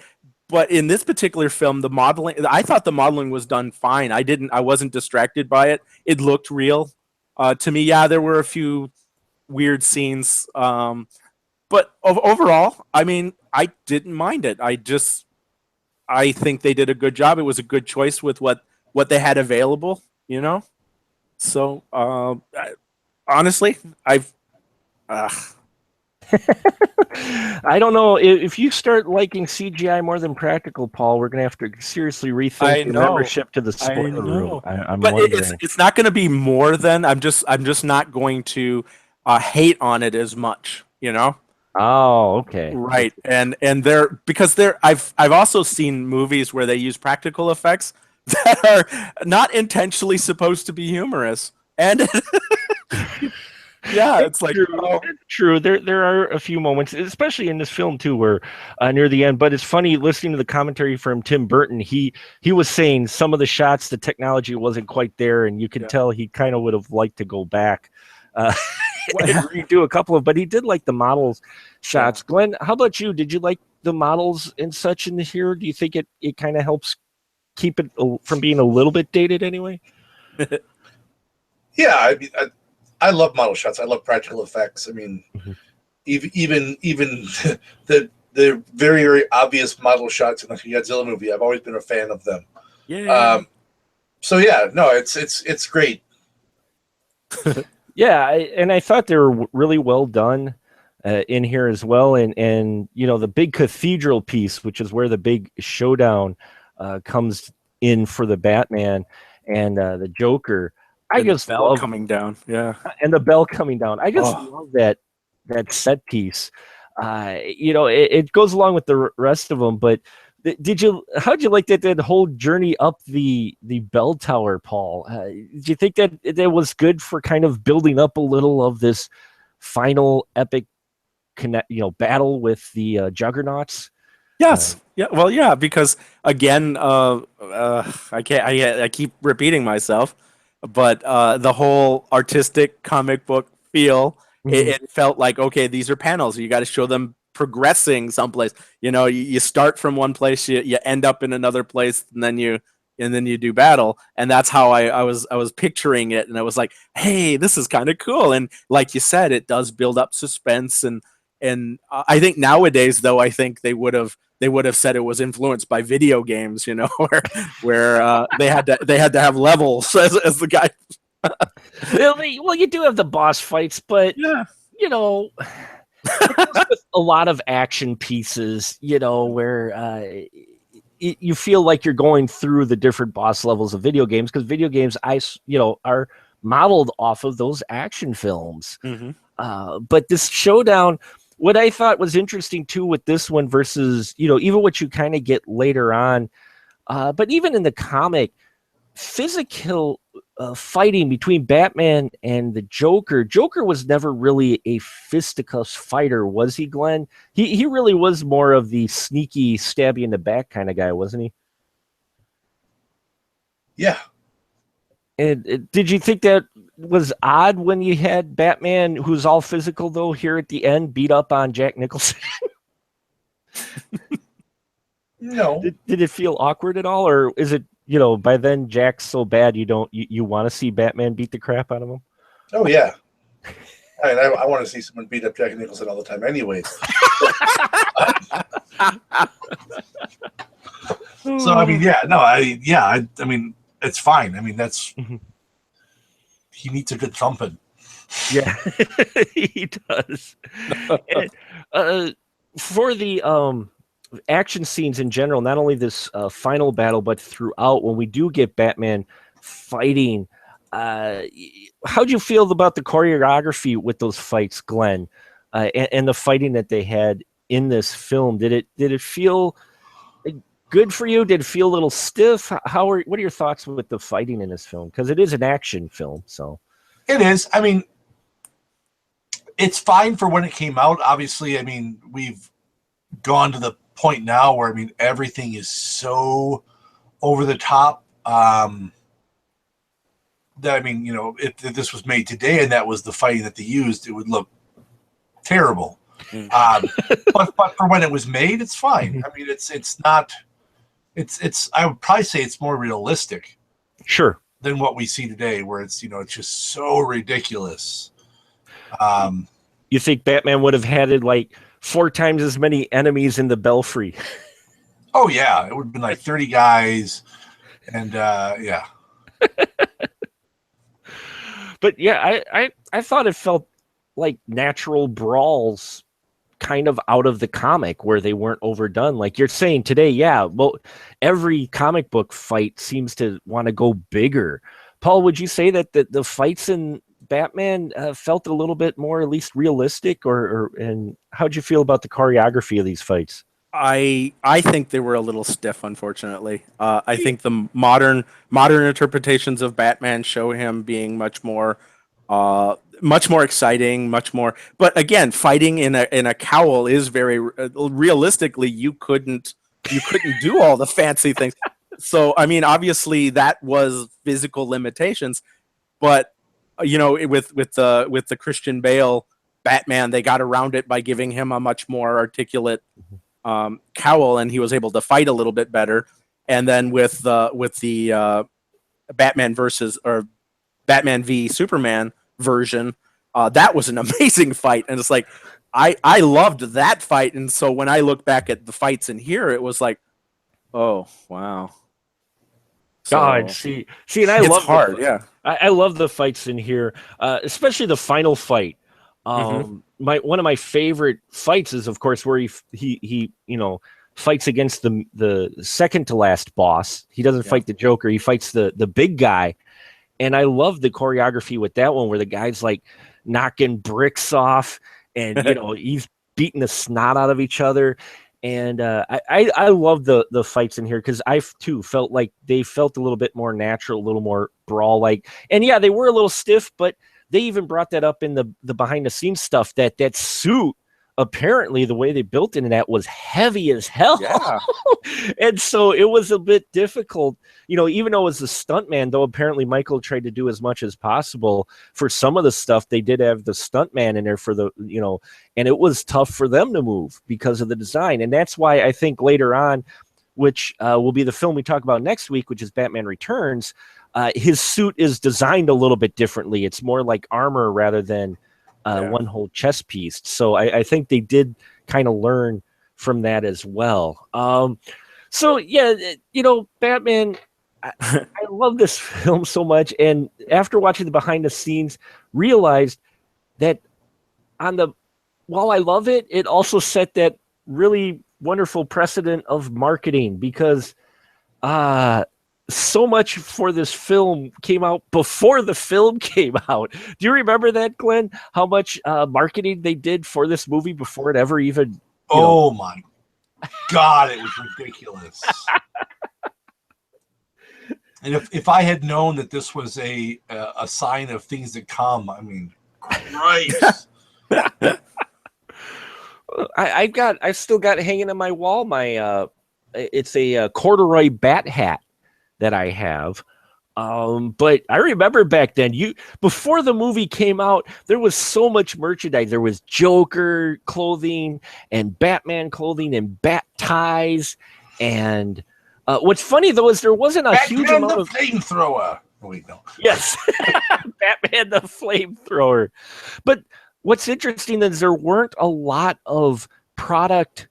But in this particular film, the modeling, I thought the modeling was done fine. I wasn't distracted by it. It looked real to me. Yeah, there were a few weird scenes, but overall, I didn't mind it. I think they did a good job. It was a good choice with what they had available, So honestly, I don't know if you start liking CGI more than practical, Paul. We're gonna have to seriously rethink your membership to the spoiler room. But it's not going to be more than I'm just not going to hate on it as much, Oh, okay. Right, and I've also seen movies where they use practical effects that are not intentionally supposed to be humorous, and yeah, it's like true. There are a few moments, especially in this film too, where near the end. But it's funny listening to the commentary from Tim Burton. He was saying some of the shots, the technology wasn't quite there, and you could tell he kind of would have liked to go back and redo a couple of. But he did like the models shots. Glenn, how about you? Did you like the models and such in here? Do you think it kind of helps keep it from being a little bit dated anyway? Yeah, I love model shots. I love practical effects. Even the very, very obvious model shots in the Godzilla movie, I've always been a fan of them. Yeah. So yeah, no, it's great. Yeah, and I thought they were really well done in here as well, and you know the big cathedral piece, which is where the big showdown comes in for the Batman and the Joker. I And the just bell love coming down. Yeah. and the bell coming down. I just Oh. love that set piece. You know, it goes along with the rest of them, but how'd you like that whole journey up the bell tower, Paul? Did you think that was good for kind of building up a little of this final epic battle with the juggernauts? Yes. Yeah. Well, yeah, because again, I can't. I keep repeating myself, but the whole artistic comic book feel, it felt like, okay, these are panels. You got to show them progressing someplace. You know, you start from one place, you end up in another place, and then you do battle, and that's how I was picturing it, and I was like, hey, this is kind of cool. And like you said, it does build up suspense, and I think nowadays, though, I think they would have said it was influenced by video games, you know, where they had to have levels as the guy. Well, you do have the boss fights, but Yeah. you know, it goes with a lot of action pieces, you know, where you feel like you're going through the different boss levels of video games, because video games, are modeled off of those action films. Mm-hmm. But this showdown, what I thought was interesting too with this one versus, even what you kind of get later on, but even in the comic, physical fighting between Batman and the Joker. Joker was never really a fisticuffs fighter, was he, Glenn? He really was more of the sneaky, stab you in the back kind of guy, wasn't he? Yeah. And did you think that was odd when you had Batman, who's all physical, though, here at the end, beat up on Jack Nicholson? No. Did it feel awkward at all, or is it, by then Jack's so bad you want to see Batman beat the crap out of him? Oh yeah. I want to see someone beat up Jack Nicholson all the time, anyways. So I mean, yeah, no, I mean, it's fine. I mean, that's he needs a good thumping. Yeah, he does. And, for the action scenes in general, not only this final battle, but throughout, when we do get Batman fighting, how'd you feel about the choreography with those fights, Glenn, and the fighting that they had in this film? Did it feel good for you? Did it feel a little stiff? What are your thoughts with the fighting in this film? Because it is an action film, so it is. I mean, it's fine for when it came out. Obviously, I mean, we've gone to the point now where, I mean, everything is so over the top that, I mean, if this was made today and that was the fighting that they used, it would look terrible. But for when it was made, it's fine. I mean, it's not. It's I would probably say it's more realistic, sure, than what we see today, where it's it's just so ridiculous. You think Batman would have had like 4 times as many enemies in the Belfry? Oh yeah, it would have been like 30 guys, and yeah. But yeah, I thought it felt like natural brawls, kind of out of the comic, where they weren't overdone. Like you're saying today, yeah. Well, every comic book fight seems to want to go bigger. Paul, would you say that the fights in Batman felt a little bit more, at least realistic, and how'd you feel about the choreography of these fights? I think they were a little stiff, unfortunately. I think the modern interpretations of Batman show him being much more exciting, much more. But again, fighting in a cowl is very realistically. You couldn't do all the fancy things. So I mean, obviously that was physical limitations, but with the Christian Bale Batman, they got around it by giving him a much more articulate cowl, and he was able to fight a little bit better. And then with the Batman Batman v Superman version, that was an amazing fight, and it's like I loved that fight. And so when I look back at the fights in here, it was like, oh wow. God, So see, and I it's love hard. Yeah. I love the fights in here, especially the final fight. Hmm. My one of my favorite fights is, of course, where he fights against the second to last boss. He doesn't Yeah. fight the Joker. He fights the big guy, and I love the choreography with that one, where the guy's like knocking bricks off, and he's beating the snot out of each other. And I love the fights in here because I too felt like they felt a little bit more natural, a little more brawl like. And yeah, they were a little stiff, but they even brought that up in the behind the scenes stuff. That suit, apparently the way they built it in that was heavy as hell. Yeah. And so it was a bit difficult, even though it was a stuntman, though apparently Michael tried to do as much as possible for some of the stuff. They did have the stuntman in there for and it was tough for them to move because of the design. And that's why I think later on, which will be the film we talk about next week, which is Batman Returns, his suit is designed a little bit differently. It's more like armor rather than one whole chest piece. So I think they did kind of learn from that as well. So yeah, Batman. I love this film so much, and after watching the behind the scenes, realized that while I love it, it also set that really wonderful precedent of marketing because so much for this film came out before the film came out. Do you remember that, Glenn? How much marketing they did for this movie before it ever even? Oh my God, it was ridiculous. And if I had known that this was a sign of things to come, I mean, Christ. I've still got hanging on my wall. It's a corduroy bat hat that I have. But I remember back then, before the movie came out, there was so much merchandise. There was Joker clothing and Batman clothing and bat ties. And what's funny though is there wasn't a huge amount of flamethrower. Oh, wait, no. Yes, Batman the flamethrower. But what's interesting is there weren't a lot of product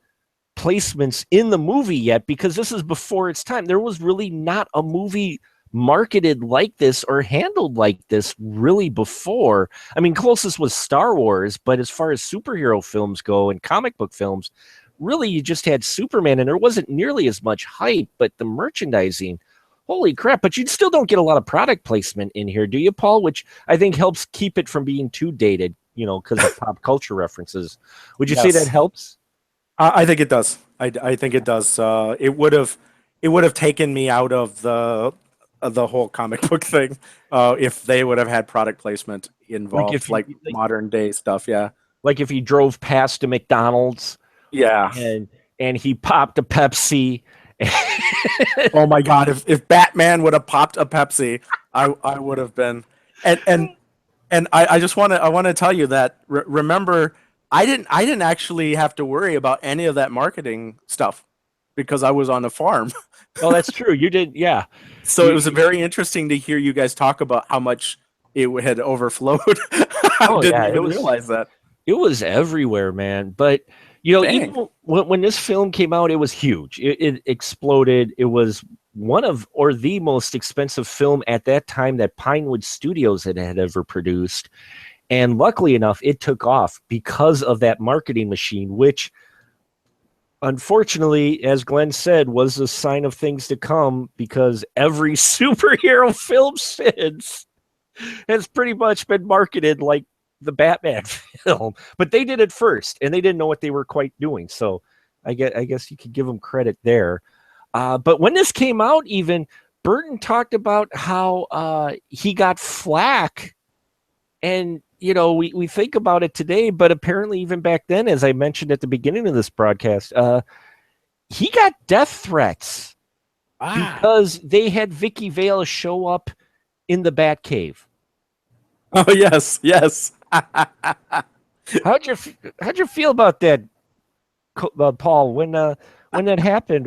placements in the movie yet because this is before its time. There was really not a movie marketed like this or handled like this really before. I mean, closest was Star Wars, but as far as superhero films go and comic book films, really you just had Superman and there wasn't nearly as much hype, but the merchandising, holy crap. But you still don't get a lot of product placement in here, do you, Paul? Which I think helps keep it from being too dated, because of pop culture references. Would you say that helps? I think it does. I think it does. It would have taken me out of the whole comic book thing if they would have had product placement involved, like modern day stuff. Yeah, like if he drove past a McDonald's, yeah, and he popped a Pepsi. Oh my God! If Batman would have popped a Pepsi, I would have been. And I just want to tell you that remember. I didn't actually have to worry about any of that marketing stuff because I was on a farm. Oh, that's true. You did, yeah. So it was very interesting to hear you guys talk about how much it had overflowed. I didn't even realize that. It was everywhere, man. But even when this film came out, it was huge. It exploded. It was one of or the most expensive film at that time that Pinewood Studios had ever produced. And luckily enough, it took off because of that marketing machine, which unfortunately, as Glenn said, was a sign of things to come because every superhero film since has pretty much been marketed like the Batman film. But they did it first, and they didn't know what they were quite doing. So I guess you could give them credit there. But when this came out, even Burton talked about how he got flack. And we think about it today, but apparently even back then, as I mentioned at the beginning of this broadcast, he got death threats because they had Vicky Vale show up in the Batcave. Oh yes. How'd you feel about that, Paul? When that happened,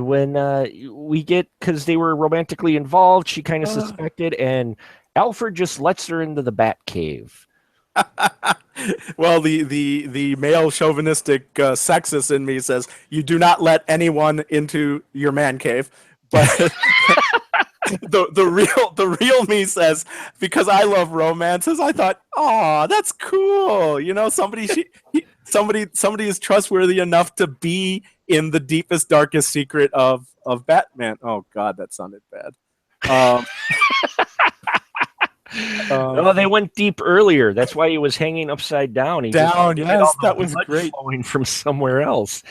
because they were romantically involved, she kind of suspected, and Alfred just lets her into the Batcave. Well, the male chauvinistic sexist in me says you do not let anyone into your man cave, but the real me says, because I love romances, I thought, oh, that's cool. You know, somebody is trustworthy enough to be in the deepest, darkest secret of Batman. Oh God, that sounded bad. Oh, they went deep earlier. That's why he was hanging upside down. He Down, just had all yes, the that was blood great. flowing from somewhere else.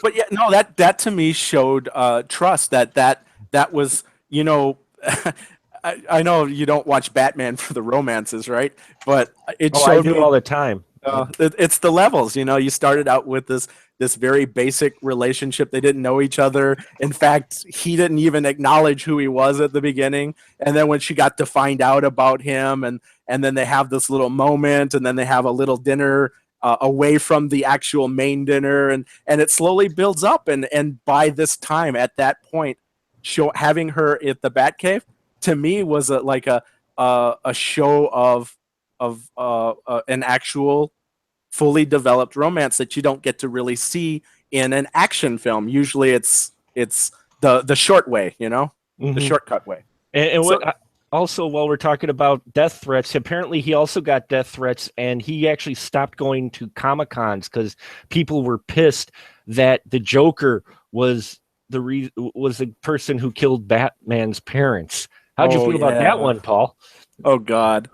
But yeah, no, that to me showed trust. That was, you know, I know you don't watch Batman for the romances, right? But it Oh, I showed do me all the time. it's the levels. You know, you started out with this very basic relationship. They didn't know each other. In fact, he didn't even acknowledge who he was at the beginning. And then when she got to find out about him, and then they have this little moment, and then they have a little dinner away from the actual main dinner, and it slowly builds up. And by this time, at that point, having her at the Batcave to me was like a show of an actual fully developed romance that you don't get to really see in an action film. Usually it's the short way, you know, the shortcut way. And also, while we're talking about death threats, apparently he also got death threats, and he actually stopped going to Comic-Cons because people were pissed that the Joker was the person who killed Batman's parents. How'd you feel about that one, Paul? Oh God.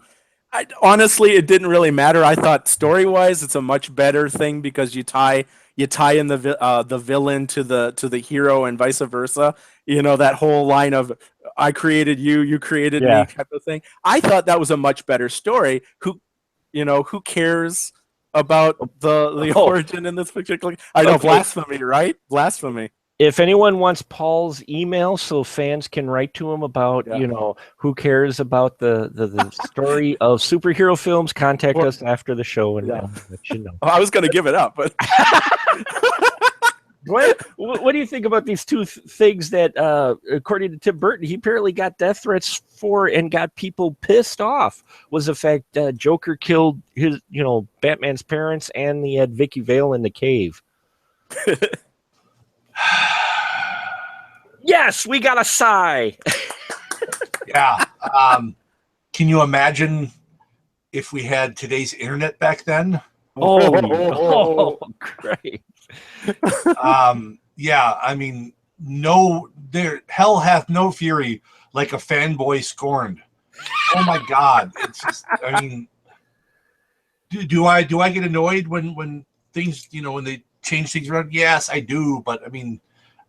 Honestly, it didn't really matter. I thought story-wise, it's a much better thing because you tie in the villain to the hero and vice versa. You know, that whole line of "I created you, you created me" type of thing. I thought that was a much better story. Who cares about the origin in this particular? I know, blasphemy, right? Blasphemy. If anyone wants Paul's email so fans can write to him about, who cares about the story of superhero films, contact us after the show and let you know. I was going to give it up, but what do you think about these two things that, according to Tim Burton, he apparently got death threats for and got people pissed off? Was the fact Joker killed his, Batman's parents, and he had Vicky Vale in the cave. Yes, we got a sigh. Yeah. Can you imagine if we had today's internet back then? Oh, great. Yeah, I mean, hell hath no fury like a fanboy scorned. Oh my God. It's just, I mean, do I get annoyed when things, when they change things around? Yes, I do. But I mean,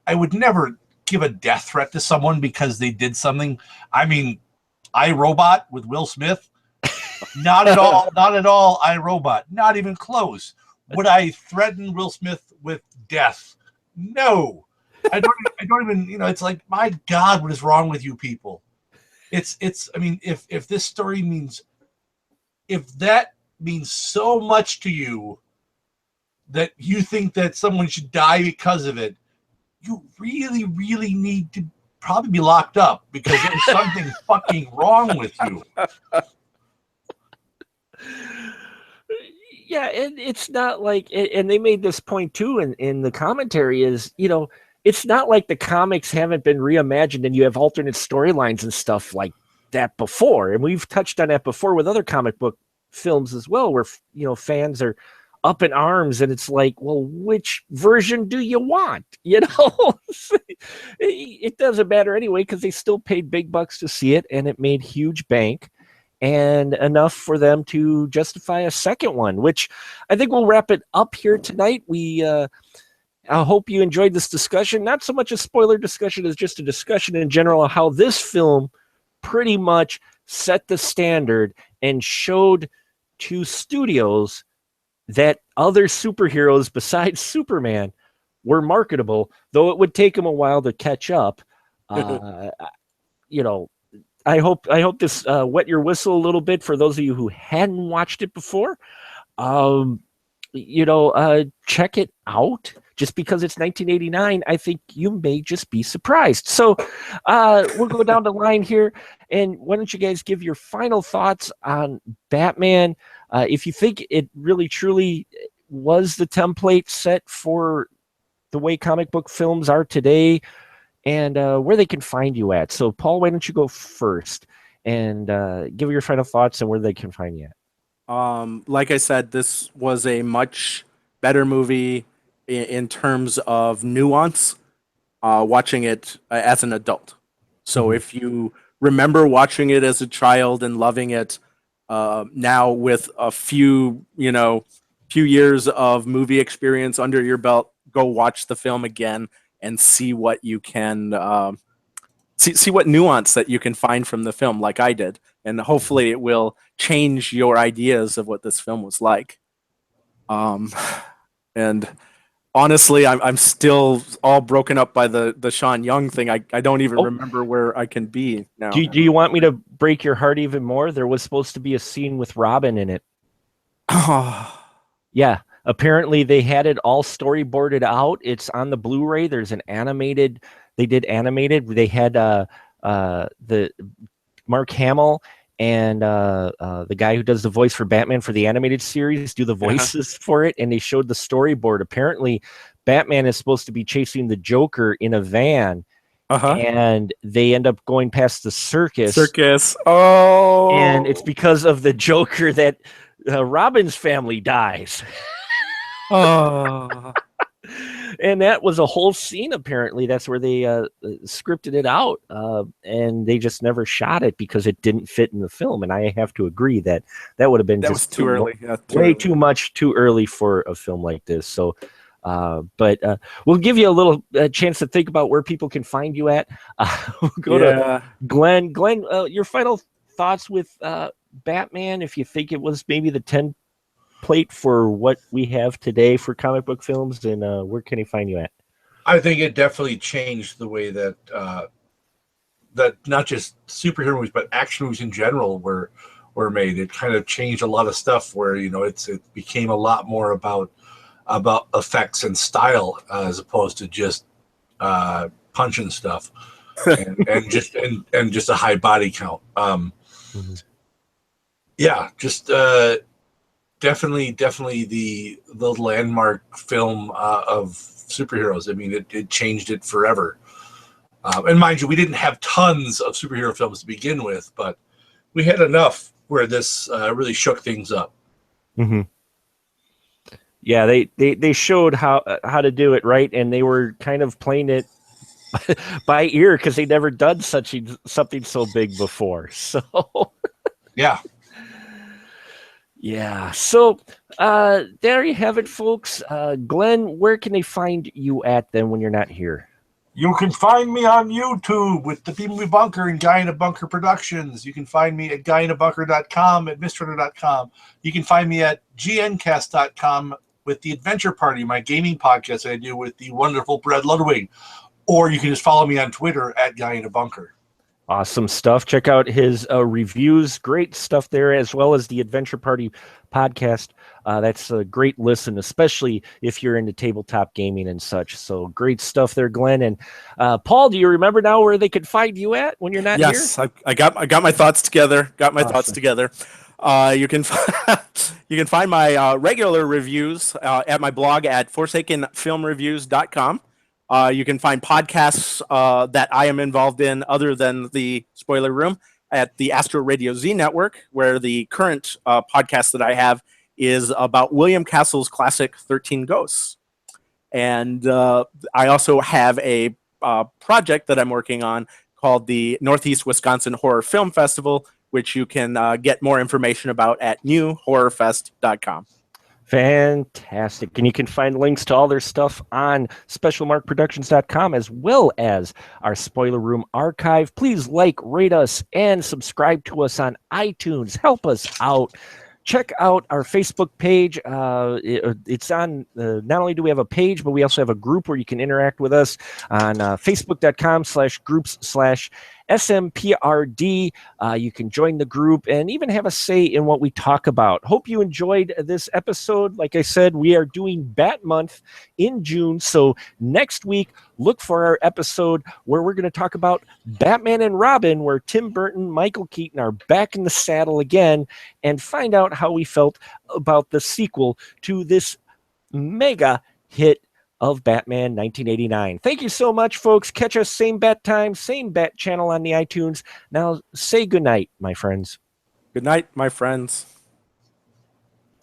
I would never give a death threat to someone because they did something. I mean, iRobot with Will Smith, not at all, iRobot, not even close. Would I threaten Will Smith with death? No, I don't even, it's like, my God, what is wrong with you people? It's, I mean, if this story if that means so much to you that you think that someone should die because of it, you really, really need to probably be locked up because there's something fucking wrong with you. Yeah, and it's not like, and they made this point too in the commentary is, it's not like the comics haven't been reimagined and you have alternate storylines and stuff like that before. And we've touched on that before with other comic book films as well, where, fans are up in arms and it's like, well, which version do you want? It doesn't matter anyway, because they still paid big bucks to see it and it made huge bank and enough for them to justify a second one, which I think we'll wrap it up here tonight. I hope you enjoyed this discussion. Not so much a spoiler discussion as just a discussion in general of how this film pretty much set the standard and showed to studios that other superheroes besides Superman were marketable, though it would take them a while to catch up. I hope this wet your whistle a little bit for those of you who hadn't watched it before. Check it out. Just because it's 1989, I think you may just be surprised. So we'll go down the line here. And why don't you guys give your final thoughts on Batman? If you think it really, truly was the template set for the way comic book films are today, and where they can find you at. So, Paul, why don't you go first and give your final thoughts and where they can find you at? Like I said, this was a much better movie in terms of nuance. Watching it as an adult, so if you remember watching it as a child and loving it, now with a few years of movie experience under your belt, go watch the film again and see what you can see what nuance that you can find from the film, like I did, and hopefully it will change your ideas of what this film was like. And honestly, I'm still all broken up by the Sean Young thing. I don't even remember where I can be now. Do you want me to break your heart even more? There was supposed to be a scene with Robin in it. Yeah, apparently they had it all storyboarded out. It's on the Blu-ray. There's an animated. They did animated. They had the Mark Hamill and the guy who does the voice for Batman for the animated series do the voices for it, and they showed the storyboard. Apparently, Batman is supposed to be chasing the Joker in a van, and they end up going past the circus. Oh, and it's because of the Joker that Robin's family dies. Oh. And that was a whole scene. Apparently, that's where they scripted it out, and they just never shot it because it didn't fit in the film. And I have to agree that would have been just too early, way too much, too early for a film like this. So, but we'll give you a little chance to think about where people can find you at. We'll go to Glenn. Glenn, your final thoughts with Batman? If you think it was maybe the 10 plate for what we have today for comic book films, and where can he find you at? I think it definitely changed the way that that not just superhero movies but action movies in general were made. It kind of changed a lot of stuff where it became a lot more about effects and style as opposed to just punching stuff and just a high body count. Yeah, just definitely the landmark film of superheroes. I mean, it changed it forever. And mind you, we didn't have tons of superhero films to begin with, but we had enough where this really shook things up. Yeah, they showed how to do it right, and they were kind of playing it by ear because they never done something so big before. So yeah. Yeah. So there you have it, folks. Glenn, where can they find you at then when you're not here? You can find me on YouTube with the Movie Bunker and Guy in a Bunker Productions. You can find me at guyinabunker.com, at mistrunner.com. You can find me at gncast.com with the Adventure Party, my gaming podcast I do with the wonderful Brad Ludwig. Or you can just follow me on Twitter at Guy in a Bunker. Awesome stuff. Check out his reviews. Great stuff there, as well as the Adventure Party podcast. That's a great listen, especially if you're into tabletop gaming and such. So great stuff there, Glenn. And Paul, do you remember now where they could find you at when you're not here? Yes, I got my thoughts together. Thoughts together. You can find my regular reviews at my blog at forsakenfilmreviews.com. You can find podcasts that I am involved in other than the Spoiler Room at the Astro Radio Z Network, where the current podcast that I have is about William Castle's classic 13 Ghosts. And I also have a project that I'm working on called the Northeast Wisconsin Horror Film Festival, which you can get more information about at newhorrorfest.com. Fantastic. And you can find links to all their stuff on specialmarkproductions.com, as well as our Spoiler Room archive. Please like, rate us, and subscribe to us on iTunes. Help us out. Check out our Facebook page. It's on, not only do we have a page, but we also have a group where you can interact with us on facebook.com/groups/SMPRD. You can join the group and even have a say in what we talk about. Hope you enjoyed this episode. Like I said, we are doing Bat Month in June. So next week, look for our episode where we're going to talk about Batman and Robin, where Tim Burton, Michael Keaton are back in the saddle again, and find out how we felt about the sequel to this mega hit of Batman 1989. Thank you so much, folks. Catch us same bat time, same bat channel on the iTunes. Now say goodnight, my friends. Good night, my friends.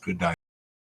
Good night.